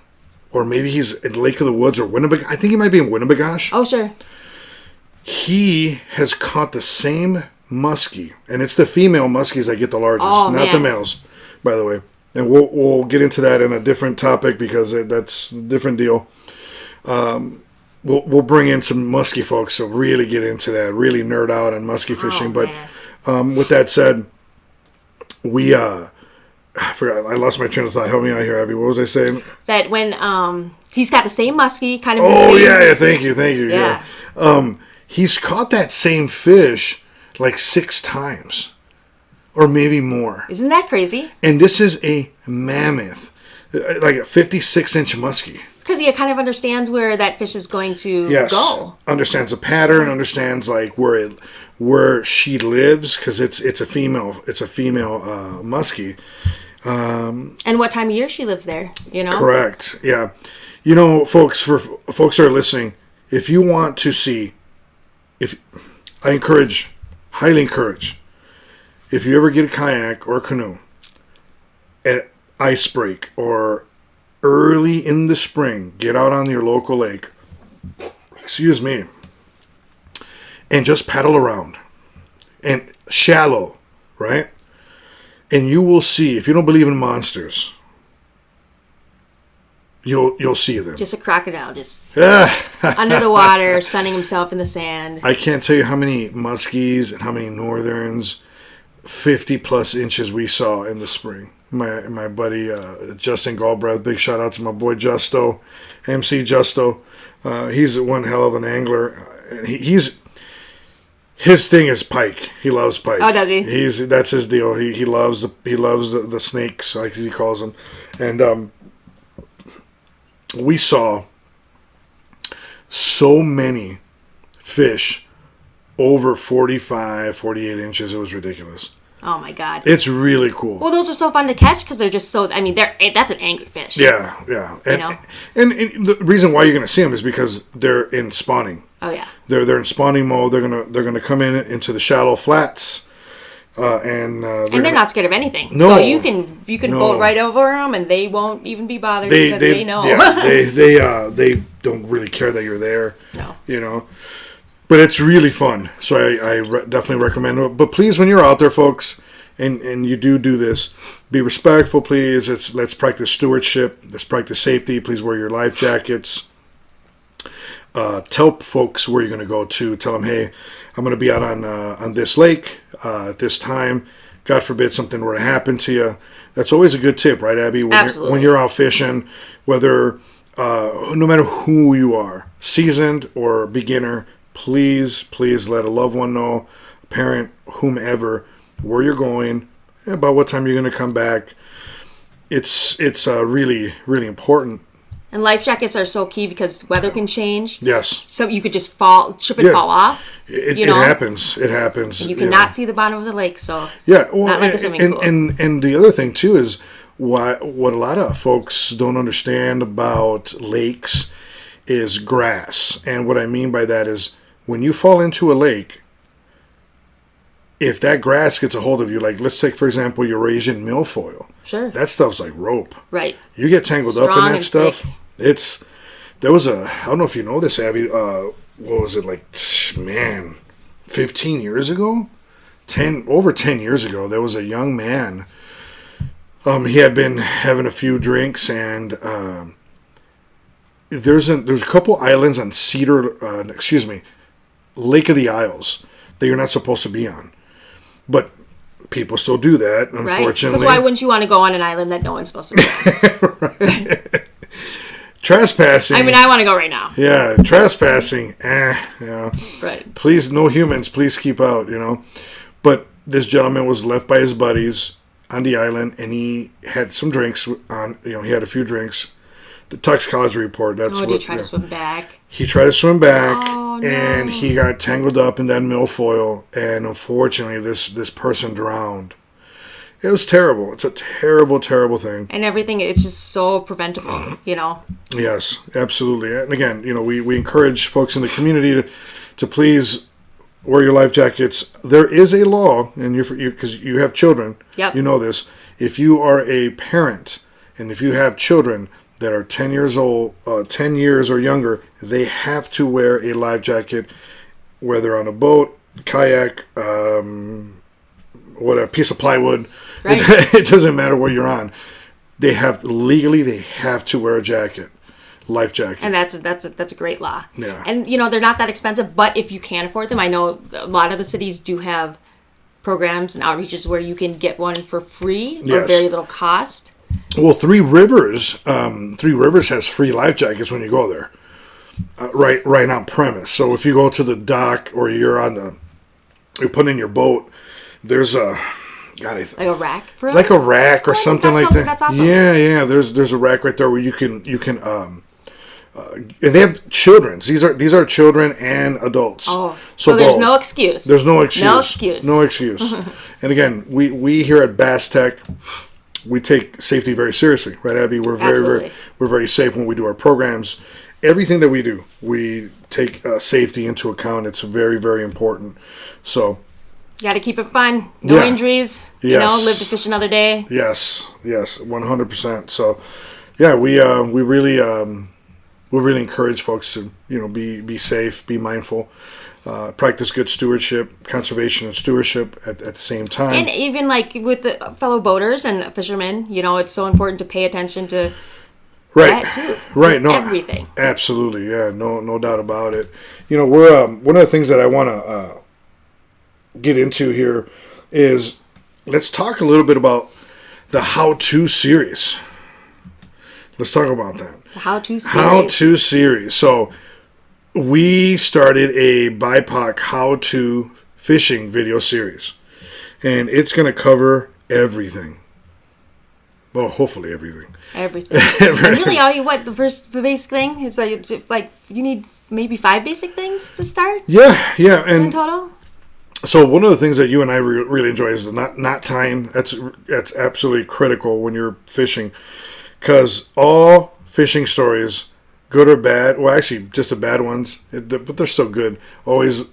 or maybe he's in Lake of the Woods or Winnebagash. I think he might be in Winnebagash. Oh, sure. He has caught the same muskie, and it's the female muskies that get the largest, not the males, by the way. And we'll get into that in a different topic because that's a different deal. We'll bring in some muskie folks to really get into that, really nerd out on muskie fishing. But with that said, I forgot. I lost my train of thought. Help me out here, Abby. What was I saying? That when he's got the same muskie, kind of. Oh yeah, thank you. Yeah. He's caught that same fish like 6 times, or maybe more. Isn't that crazy? And this is a mammoth, like a 56-inch muskie. Because he kind of understands where that fish is going to go. Understands the pattern. Understands like where she lives because it's a female muskie. And what time of year she lives there, Correct. Yeah. Folks, for folks who are listening, if you want to see, highly encourage, if you ever get a kayak or a canoe at ice break or early in the spring, get out on your local lake, and just paddle around and shallow, right? And you will see, if you don't believe in monsters, you'll see them. Just a crocodile, just under the water, sunning himself in the sand. I can't tell you how many muskies and how many northerns, 50 plus inches we saw in the spring. My buddy Justin Galbraith, big shout out to my boy Justo, MC Justo. He's one hell of an angler. His thing is pike. He loves pike. Oh, does he? That's his deal. He loves the snakes, like he calls them. And we saw so many fish over 45, 48 inches. It was ridiculous. Oh my God. It's really cool. Well, those are so fun to catch because they're just so, that's an angry fish. Yeah. And the reason why you're going to see them is because they're in spawning. Oh yeah. They're in spawning mode. They're gonna come into the shallow flats, and they're not scared of anything. No, so you can boat right over them, and they won't even be bothered because they know. Yeah, they don't really care that you're there. No. But it's really fun. So I definitely recommend it. But please, when you're out there, folks, and you do this, be respectful, please. Let's practice stewardship. Let's practice safety. Please wear your life jackets. Tell folks where you're going to go to. Tell them, hey, I'm going to be out on this lake at this time. God forbid something were to happen to you. That's always a good tip, right, Abby? Absolutely. When you're out fishing, whether no matter who you are, seasoned or beginner, please let a loved one know, a parent, whomever, where you're going, about what time you're going to come back. It's really, really important. And life jackets are so key because weather can change. Yes. So you could just trip and fall off. It happens. It happens. And you cannot see the bottom of the lake, so not like a swimming pool. And the other thing too is what a lot of folks don't understand about lakes is grass. And what I mean by that is when you fall into a lake, if that grass gets a hold of you, like let's take for example Eurasian milfoil. Sure. That stuff's like rope. Right. You get tangled up in that stuff. Thick. There was I don't know if you know this, Abby. What was it like? 15 years ago? Over 10 years ago, there was a young man. He had been having a few drinks, and there's a couple islands on Lake of the Isles that you're not supposed to be on, but people still do that, unfortunately. Right. Because why wouldn't you want to go on an island that no one's supposed to be on? Right. Trespassing. I mean, I want to go right now. Yeah, trespassing. Right. Please, no humans. Please keep out. But this gentleman was left by his buddies on the island, and he had some drinks. He had a few drinks. The toxicology report. Did he try to swim back? He tried to swim back, and he got tangled up in that milfoil, and unfortunately, this person drowned. It was terrible. It's a terrible, terrible thing. And everything, it's just so preventable, Yes, absolutely. And again, we encourage folks in the community to please wear your life jackets. There is a law, and because you have children, yep. You know this. If you are a parent And if you have children that are 10 years old, 10 years or younger, they have to wear a life jacket, whether on a boat, kayak, what a piece of plywood. Right. It doesn't matter where you're on. They have to wear a jacket, life jacket. And that's a great law. Yeah. And they're not that expensive, but if you can afford them, I know a lot of the cities do have programs and outreaches where you can get one for free or very little cost. Well, Three Rivers has free life jackets when you go there, right on premise. So if you go to the dock or you're put in your boat, there's a like a rack for it? Like a rack or something like that. That's awesome. Yeah. There's a rack right there where you can and they have children's. These are children and adults. Oh, so there's no excuse. There's no excuse. No excuse. And again, we here at Baztec, we take safety very seriously, right, Abby? We're very safe when we do our programs. Everything that we do, we take safety into account. It's very, very important. So. You got to keep it fun. No injuries. Yes. Live to fish another day. Yes, 100%. So, yeah, we really encourage folks to be safe, be mindful, practice good stewardship, conservation and stewardship at the same time. And even like with the fellow boaters and fishermen, it's so important to pay attention to that too. Right. Just everything. Absolutely. Yeah. No doubt about it. We're one of the things that I want to get into here is let's talk a little bit about the how-to series. Let's talk about that. The how-to series. How-to series. So we started a BIPOC how-to fishing video series, and it's going to cover everything. Well, hopefully everything. Everything. And really, the basic thing is like you need maybe 5 basic things to start. Yeah, and in total. So one of the things that you and I really enjoy is the knot tying. That's absolutely critical when you're fishing, because all fishing stories, good or bad, well, actually just the bad ones, but they're still good, always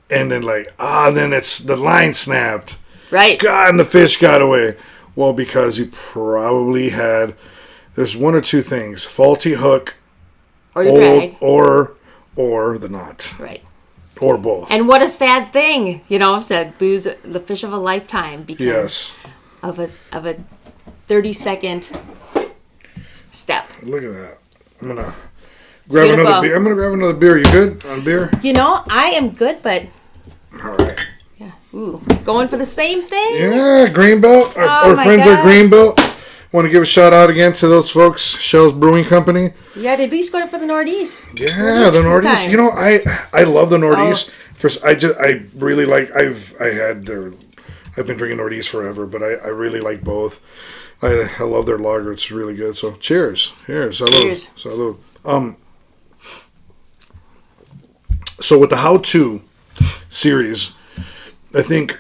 end in like, then it's the line snapped. Right. God, and the fish got away. Well, because you probably there's one or two things, faulty hook, or your drag, or the knot. Right. Or both. And what a sad thing, to lose the fish of a lifetime because of a 30-second step. Look at that. I'm gonna grab another beer. I'm gonna grab another beer. You good on beer? I am good, but all right. Yeah. Ooh, going for the same thing. Yeah, Greenbelt. Our friends at Greenbelt. Want to give a shout out again to those folks, Shell's Brewing Company. Yeah, at least go for the Northeast. Yeah, the Northeast. I love the Northeast. I really like. I've been drinking Northeast forever, but I really like both. I love their lager. It's really good. So cheers. Salud. Salud. So with the how-to series, I think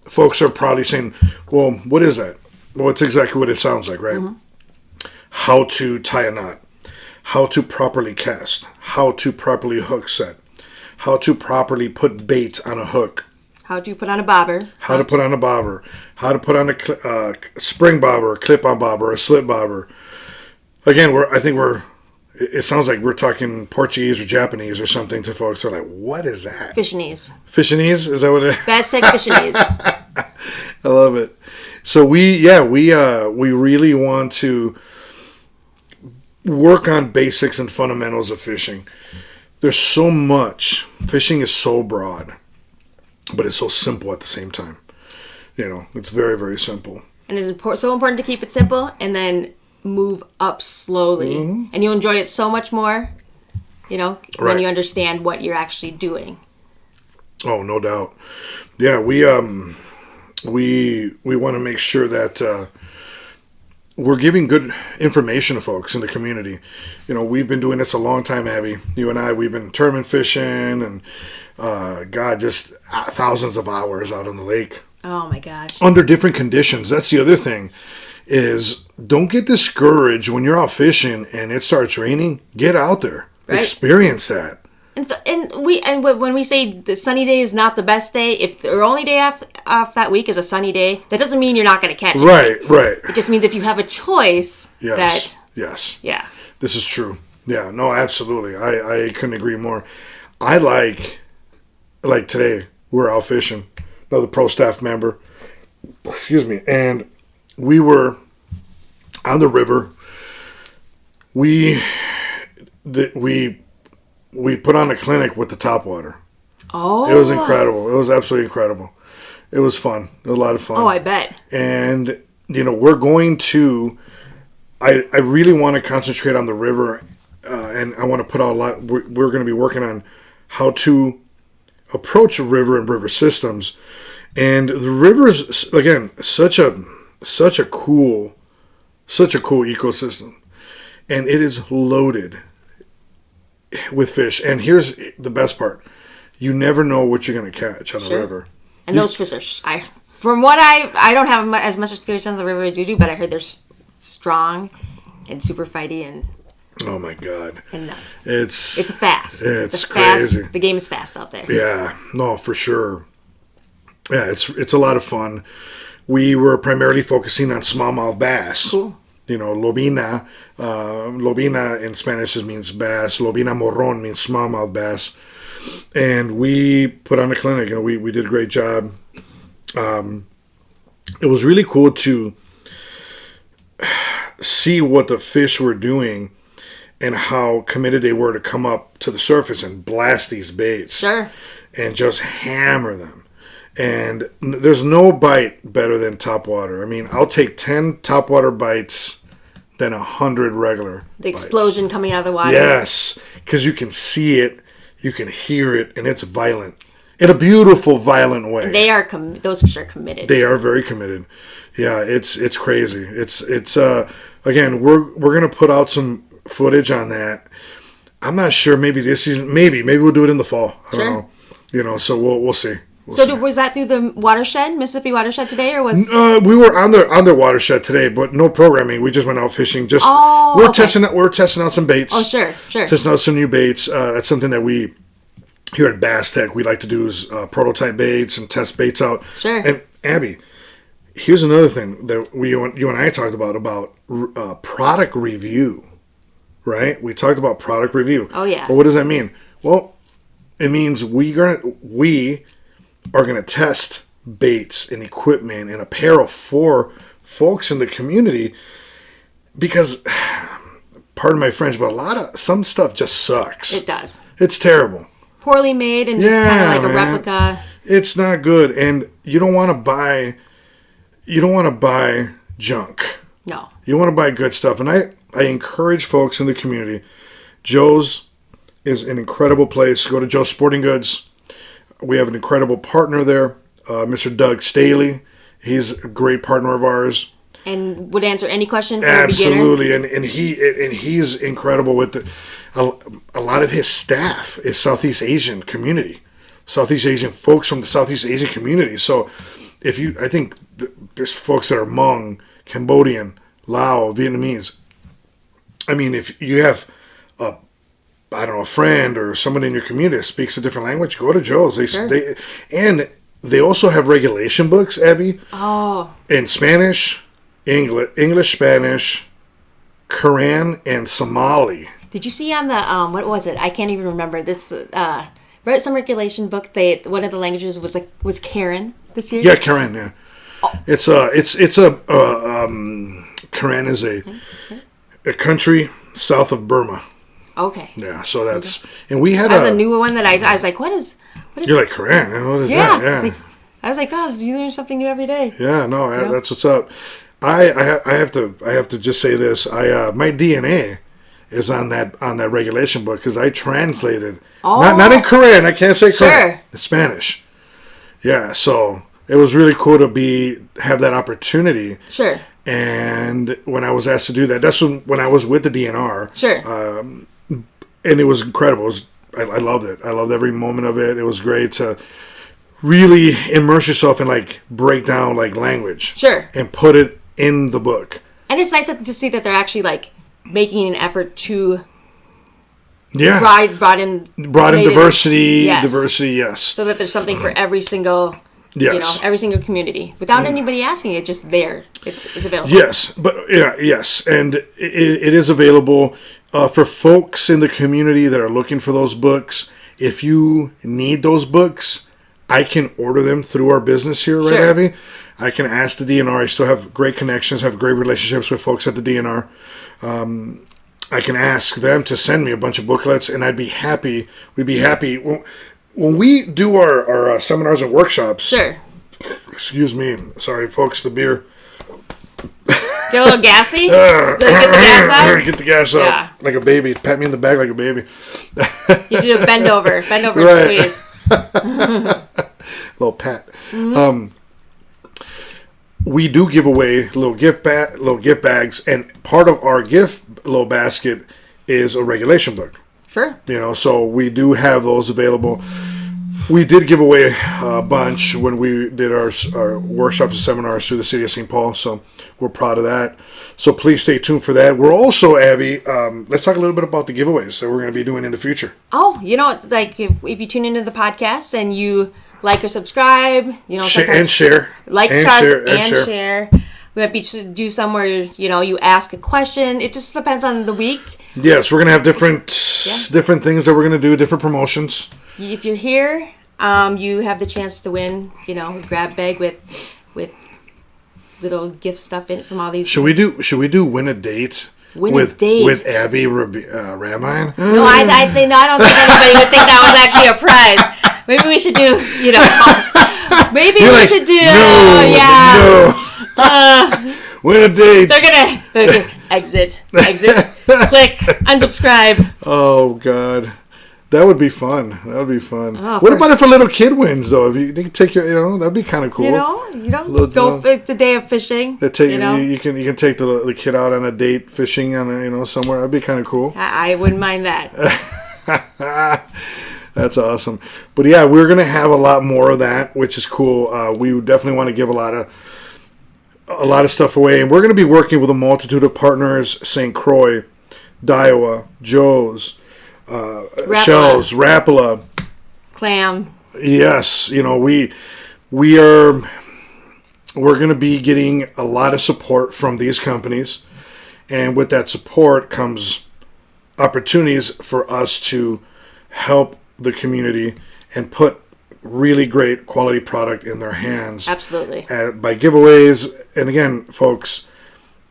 folks are probably saying, "Well, what is that?" Well, it's exactly what it sounds like, right? Mm-hmm. How to tie a knot, how to properly cast, how to properly hook set, how to properly put bait on a hook. How to put on a bobber. How to put on a bobber. How to put on a spring bobber, a clip-on bobber, a slip bobber. Again, it sounds like we're talking Portuguese or Japanese or something to folks. They're like, what is that? Fissionese. Fissionese? Is that what it is? Baztec fissionese. I love it. So we really want to work on basics and fundamentals of fishing. There's so much. Fishing is so broad, but it's so simple at the same time. It's very, very simple. And it's so important to keep it simple and then move up slowly. Mm-hmm. And you'll enjoy it so much more, when you understand what you're actually doing. Oh, no doubt. Yeah, we want to make sure that we're giving good information to folks in the community. We've been doing this a long time, Abby. You and I, we've been tournament fishing and, just thousands of hours out on the lake. Oh, my gosh. Under different conditions. That's the other thing is don't get discouraged when you're out fishing and it starts raining. Get out there. Right. Experience that. When we say the sunny day is not the best day, if the only day off that week is a sunny day, that doesn't mean you're not going to catch it. Right. It just means if you have a choice. Yes. Yeah. This is true. Yeah. No, absolutely. I couldn't agree more. I like today we're out fishing. Another pro staff member. Excuse me. And we were on the river. We put on a clinic with the topwater. Oh. It was incredible. It was absolutely incredible. It was fun. It was a lot of fun. Oh, I bet. And, we're going to... I really want to concentrate on the river, and I want to put out a lot... We're going to be working on how to approach a river and river systems. And the river is, again, such a cool ecosystem. And it is loaded with fish. And here's the best part. You never know what you're going to catch on the river. And those fish are... I don't have as much experience on the river as you do, but I heard they're strong and super fighty and... Oh my God. And nuts. It's fast. It's crazy. The game is fast out there. Yeah. No, for sure. Yeah, it's a lot of fun. We were primarily focusing on smallmouth bass. Cool. Lobina. Lobina in Spanish just means bass. Lobina morron means smallmouth bass. And we put on a clinic. We did a great job. It was really cool to see what the fish were doing and how committed they were to come up to the surface and blast these baits. Sure. And just hammer them. And there's no bite better than topwater. I mean, I'll take 10 topwater bites than 100 regular The bites. explosion coming out of the water. Yes, because you can see it, you can hear it, and it's violent. In a beautiful, violent way. And they are those fish are committed. They are very committed. Yeah, it's crazy. It's again, we're gonna put out some footage on that. I'm not sure. Maybe this season. Maybe we'll do it in the fall. I don't know. So we'll see. Was that through the watershed, Mississippi watershed today, or was? We were on their watershed today, but no programming. We just went out fishing. We're testing out some baits. Oh, sure. Testing out some new baits. That's something that we here at Baztec we like to do is prototype baits and test baits out. Sure. And Abbey, here's another thing that you and I talked about product review. Right? We talked about product review. Oh yeah. But what does that mean? Well, it means we are going to test baits and equipment and apparel for folks in the community because, pardon my French, but some stuff just sucks. It does. It's terrible. Poorly made and just kind of like a replica. It's not good, and you don't want to buy junk. No. You want to buy good stuff, and I encourage folks in the community. Joe's is an incredible place. Go to Joe's Sporting Goods. We have an incredible partner there, Mr. Doug Staley. He's a great partner of ours. And would answer any question for Absolutely. a beginner. And he's incredible with a lot of his staff is Southeast Asian community. Southeast Asian folks from the Southeast Asian community. So I think there's folks that are Hmong, Cambodian, Lao, Vietnamese. I mean, if you have a friend or someone in your community that speaks a different language, go to Joe's. They also have regulation books, Abbey. Oh. In Spanish, English, Spanish, Korean, and Somali. Did you see on the what was it? I can't even remember this. Wrote some regulation book. One of the languages was Karen this year. Yeah, Karen. Yeah. Oh. Karen is a country south of Burma. Okay. Yeah, so that's... And we had a new one that I was like, what is... You're like, Korean? What is that? Yeah. I was like, oh, you learn something new every day. Yeah, no, that's what's up. I have to just say this. My DNA is on that regulation book because I translated... Oh. Not in Korean. I can't say Korean. Sure. It's Spanish. Yeah, so it was really cool to have that opportunity. Sure. And when I was asked to do that, that's when I was with the DNR. Sure. And it was incredible. I loved it. I loved every moment of it. It was great to really immerse yourself in break down language. Sure. And put it in the book. And it's nice to see that they're actually making an effort to Yeah. brought in diversity. Yes. Diversity, yes. So that there's something for every single, every single community without anybody asking. It's just there. It's available. Yes, and it is available for folks in the community that are looking for those books. If you need those books, I can order them through our business here, right, Sure. Abby? I can ask the DNR. I still have great connections, have great relationships with folks at the DNR. I can ask them to send me a bunch of booklets, and I'd be happy. We'd be happy. When we do our seminars and workshops... Sure. Excuse me. Sorry, folks, the beer. Get a little gassy? Get the gas out? Get the gas out. Yeah. Like a baby. Pat me in the back like a baby. You do a bend over. Bend over Right. and squeeze. Little pat. We do give away little gift bags, and part of our gift little basket is a regulation book. Sure. So we do have those available. We did give away a bunch when we did our workshops and seminars through the city of St. Paul, so we're proud of that. So please stay tuned for that. We're also, Abby, let's talk a little bit about the giveaways that we're going to be doing in the future. Oh, like if you tune into the podcast and you like or subscribe, share. Like, and share. We might be to do some where, you ask a question. It just depends on the week. Yes, we're going to have different things that we're going to do, different promotions. If you're here, you have the chance to win, a grab bag with little gift stuff in it from all these. Should we do win a date? With Abbey Rabine? No, I don't think anybody would think that was actually a prize. Maybe we should do, maybe we should do, win a date. They're gonna exit, click, unsubscribe. Oh God. That would be fun. Oh, what about if a little kid wins, though? If you can take your, that'd be kind of cool. Go the day of fishing. You can take the kid out on a date fishing on somewhere. That'd be kind of cool. I wouldn't mind that. That's awesome. But yeah, we're gonna have a lot more of that, which is cool. We definitely want to give a lot of stuff away, and we're gonna be working with a multitude of partners: St. Croix, Daiwa, Joe's. Shells, Rapala, Clam. Yes, we're going to be getting a lot of support from these companies, and with that support comes opportunities for us to help the community and put really great quality product in their hands. Absolutely. By giveaways, and again, folks,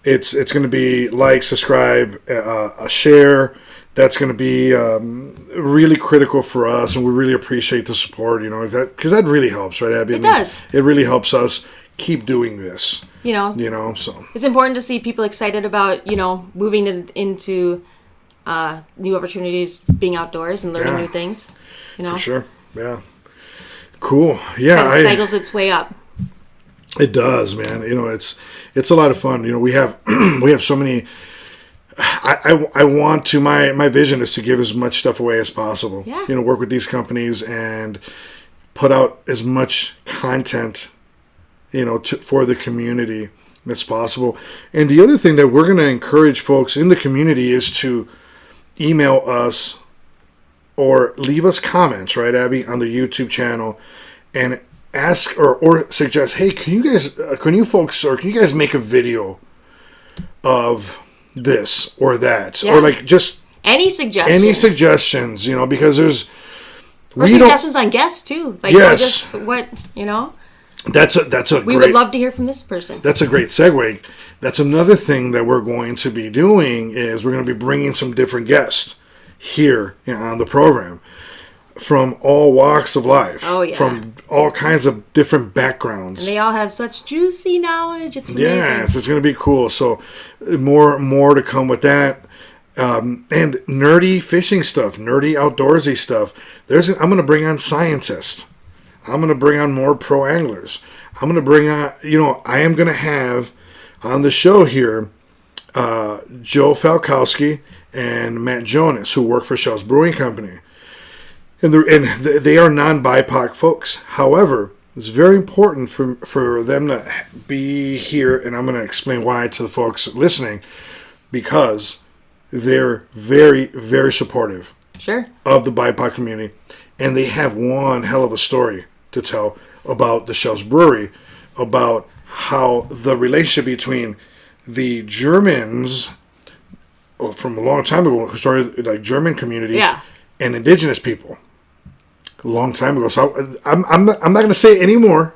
it's going to be like, subscribe, a share. That's going to be really critical for us, and we really appreciate the support, because that really helps, right, Abby? It does. It really helps us keep doing this. So it's important to see people excited about, moving into new opportunities, being outdoors and learning new things. For sure. Yeah. Cool. Yeah. It cycles its way up. It does, man. It's a lot of fun. We have so many. I want to, my vision is to give as much stuff away as possible. Yeah. Work with these companies and put out as much content, for the community as possible. And the other thing that we're going to encourage folks in the community is to email us or leave us comments, right, Abby, on the YouTube channel, and ask or suggest, hey, can you guys make a video of this or that, or like just any suggestions, because there's suggestions on guests too, like just what that's a we would love to hear from this person. That's a great segue. That's another thing that we're going to be doing is we're going to be bringing some different guests here on the program from all walks of life. Oh yeah, from all kinds of different backgrounds. And they all have such juicy knowledge. It's amazing. Yes, it's going to be cool. So more to come with that. And nerdy fishing stuff, nerdy outdoorsy stuff. I'm going to bring on scientists. I'm going to bring on more pro anglers. I'm going to bring on, I am going to have on the show here Joe Falkowski and Matt Jonas, who work for Shell's Brewing Company. And they are non-BIPOC folks. However, it's very important for them to be here, and I'm going to explain why to the folks listening, because they're very, very supportive Sure. of the BIPOC community, and they have one hell of a story to tell about the Shells Brewery, about how the relationship between the Germans from a long time ago, who started like German community, and indigenous people a long time ago. So I'm not going to say any more,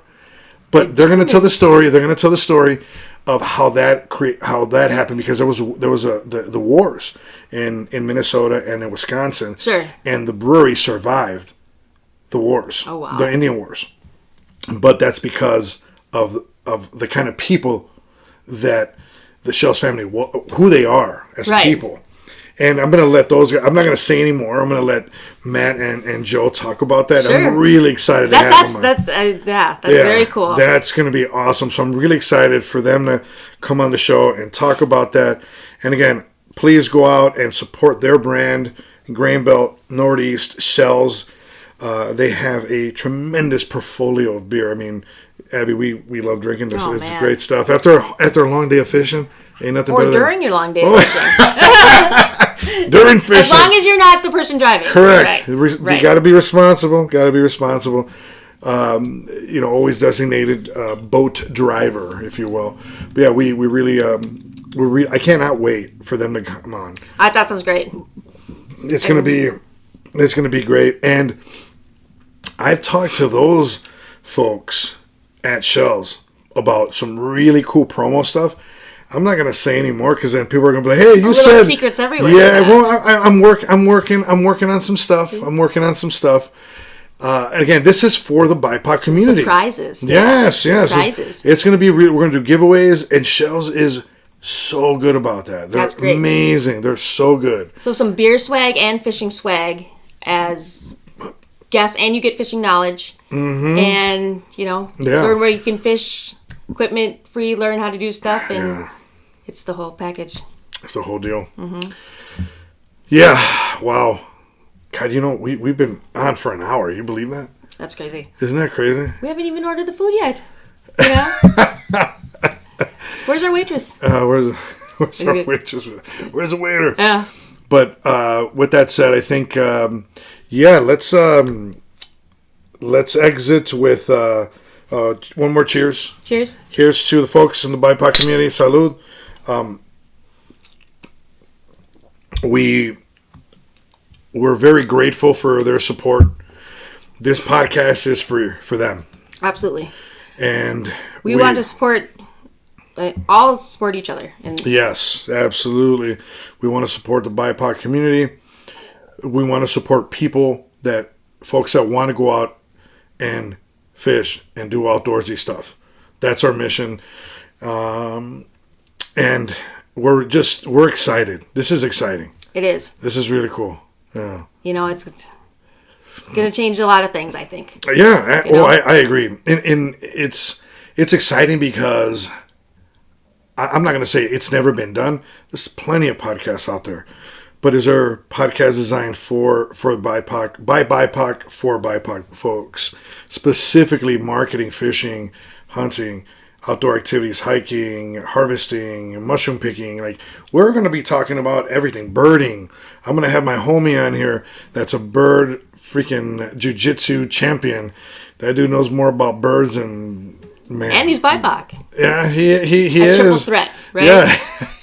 but they're going to tell the story. They're going to tell the story of how that happened, because there was the wars in Minnesota and in Wisconsin. Sure. And the brewery survived the wars. Oh, wow. The Indian Wars. But that's because of the kind of people that the Shells family, who they are as people. And I'm going to let those guys, I'm not going to say any more. I'm going to let Matt and Joe talk about that. Sure. I'm really excited to have them. That's very cool. That's going to be awesome. So I'm really excited for them to come on the show and talk about that. And again, please go out and support their brand, Grain Belt, Northeast, Shells. They have a tremendous portfolio of beer. I mean, Abby, we love drinking this. It's great stuff. After a long day of fishing, ain't nothing better than... Or during your long day of fishing. During fishing. As long as you're not the person driving. Correct. Right. You got to be responsible. Always designated boat driver, if you will. But yeah, we really... I cannot wait for them to come on. That sounds great. It's going to be great. And I've talked to those folks at Shells about some really cool promo stuff. I'm not gonna say any more, because then people are gonna be like, "Hey, you said secrets everywhere." Yeah, well, I'm working on some stuff. Again, this is for the BIPOC community. Surprises. Yes. Surprises. It's gonna be. We're gonna do giveaways, and Shells is so good about that. They're amazing. They're so good. So some beer swag and fishing swag as guests, and you get fishing knowledge. Mm-hmm. And learn where you can fish, equipment free, learn how to do stuff, and it's the whole package. It's the whole deal. Mm-hmm. Yeah. Wow. God, we've been on for an hour. You believe that? That's crazy. Isn't that crazy? We haven't even ordered the food yet. Where's our waitress? Where's our waitress? Where's the waiter? Yeah. But with that said, I think let's exit with one more cheers. Cheers. Here's to the folks in the BIPOC community. Salud. We're very grateful for their support. This podcast is for them. Absolutely. And we want to support. All support each other. Yes, absolutely. We want to support the BIPOC community. We want to support folks that want to go out and fish and do outdoorsy stuff. That's our mission. And we're excited. This is exciting. It is. This is really cool. Yeah. It's going to change a lot of things, I think. Yeah. I agree. And it's exciting because I'm not going to say it's never been done. There's plenty of podcasts out there. But is there a podcast designed for BIPOC, by BIPOC, for BIPOC folks, specifically marketing, fishing, hunting, outdoor activities, hiking, harvesting, mushroom picking? Like, we're going to be talking about everything. Birding. I'm going to have my homie on here that's a bird freaking jiu-jitsu champion. That dude knows more about birds than... Man. And he's BIPOC. Yeah, he is. Triple threat, right? Yeah.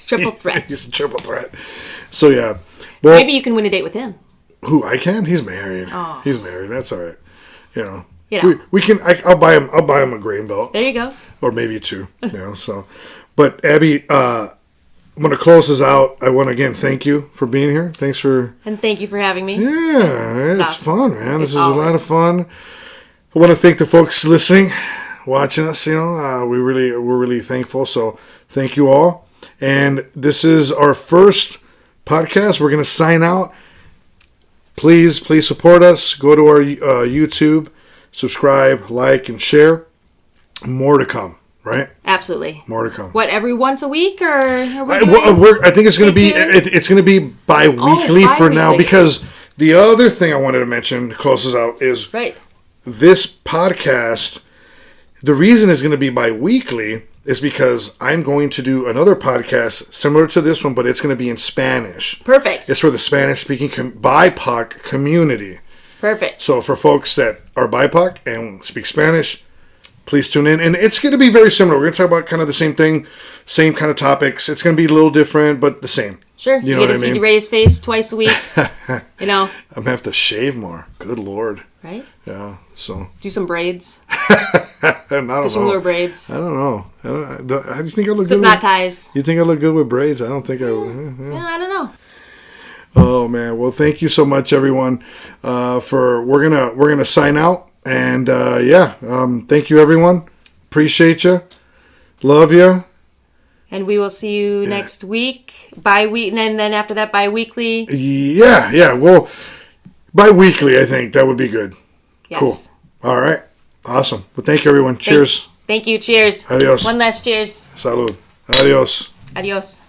Triple threat. He's a triple threat. So, yeah. Well, maybe you can win a date with him. Who, I can? He's married. Oh. He's married. That's all right. We can. I'll buy him a grain belt. There you go. Or maybe two. So, but Abby, I'm going to close this out. I want to again thank you for being here. And thank you for having me. Yeah, it's awesome. Fun, man. This is a lot of fun. I want to thank the folks listening, watching us. We're really thankful. So thank you all. And this is our first podcast. We're going to sign out. Please support us. Go to our YouTube, subscribe, like, and share. More to come, right? Absolutely. More to come. What, every once a week, or I think it's going to be it's going to be bi-weekly for now, because the other thing I wanted to mention, closes out, is this podcast. The reason it's going to be bi-weekly is because I'm going to do another podcast similar to this one, but it's going to be in Spanish. Perfect. It's for the Spanish-speaking BIPOC community. Perfect. So for folks that are BIPOC and speak Spanish, please tune in. And it's going to be very similar. We're going to talk about kind of the same thing, same kind of topics. It's going to be a little different, but the same. Sure. You get to see Ray's face twice a week. You know. I'm going to have to shave more. Good Lord. Right? Yeah. So. Do some braids. Fishing lure braids. I don't know. How do you think I look Slip good? knot ties. You think I look good with braids? I don't think I would. Yeah, I don't know. Oh man. Well, thank you so much, everyone. We're gonna sign out, and thank you, everyone. Appreciate you. Love you. And we will see you next week, bi-week, and then after that, bi-weekly. Yeah. Well, bi-weekly, I think that would be good. Yes. Cool. All right. Awesome. Well, thank you, everyone. Cheers. Thank you. Cheers. Adios. One last cheers. Salud. Adios. Adios.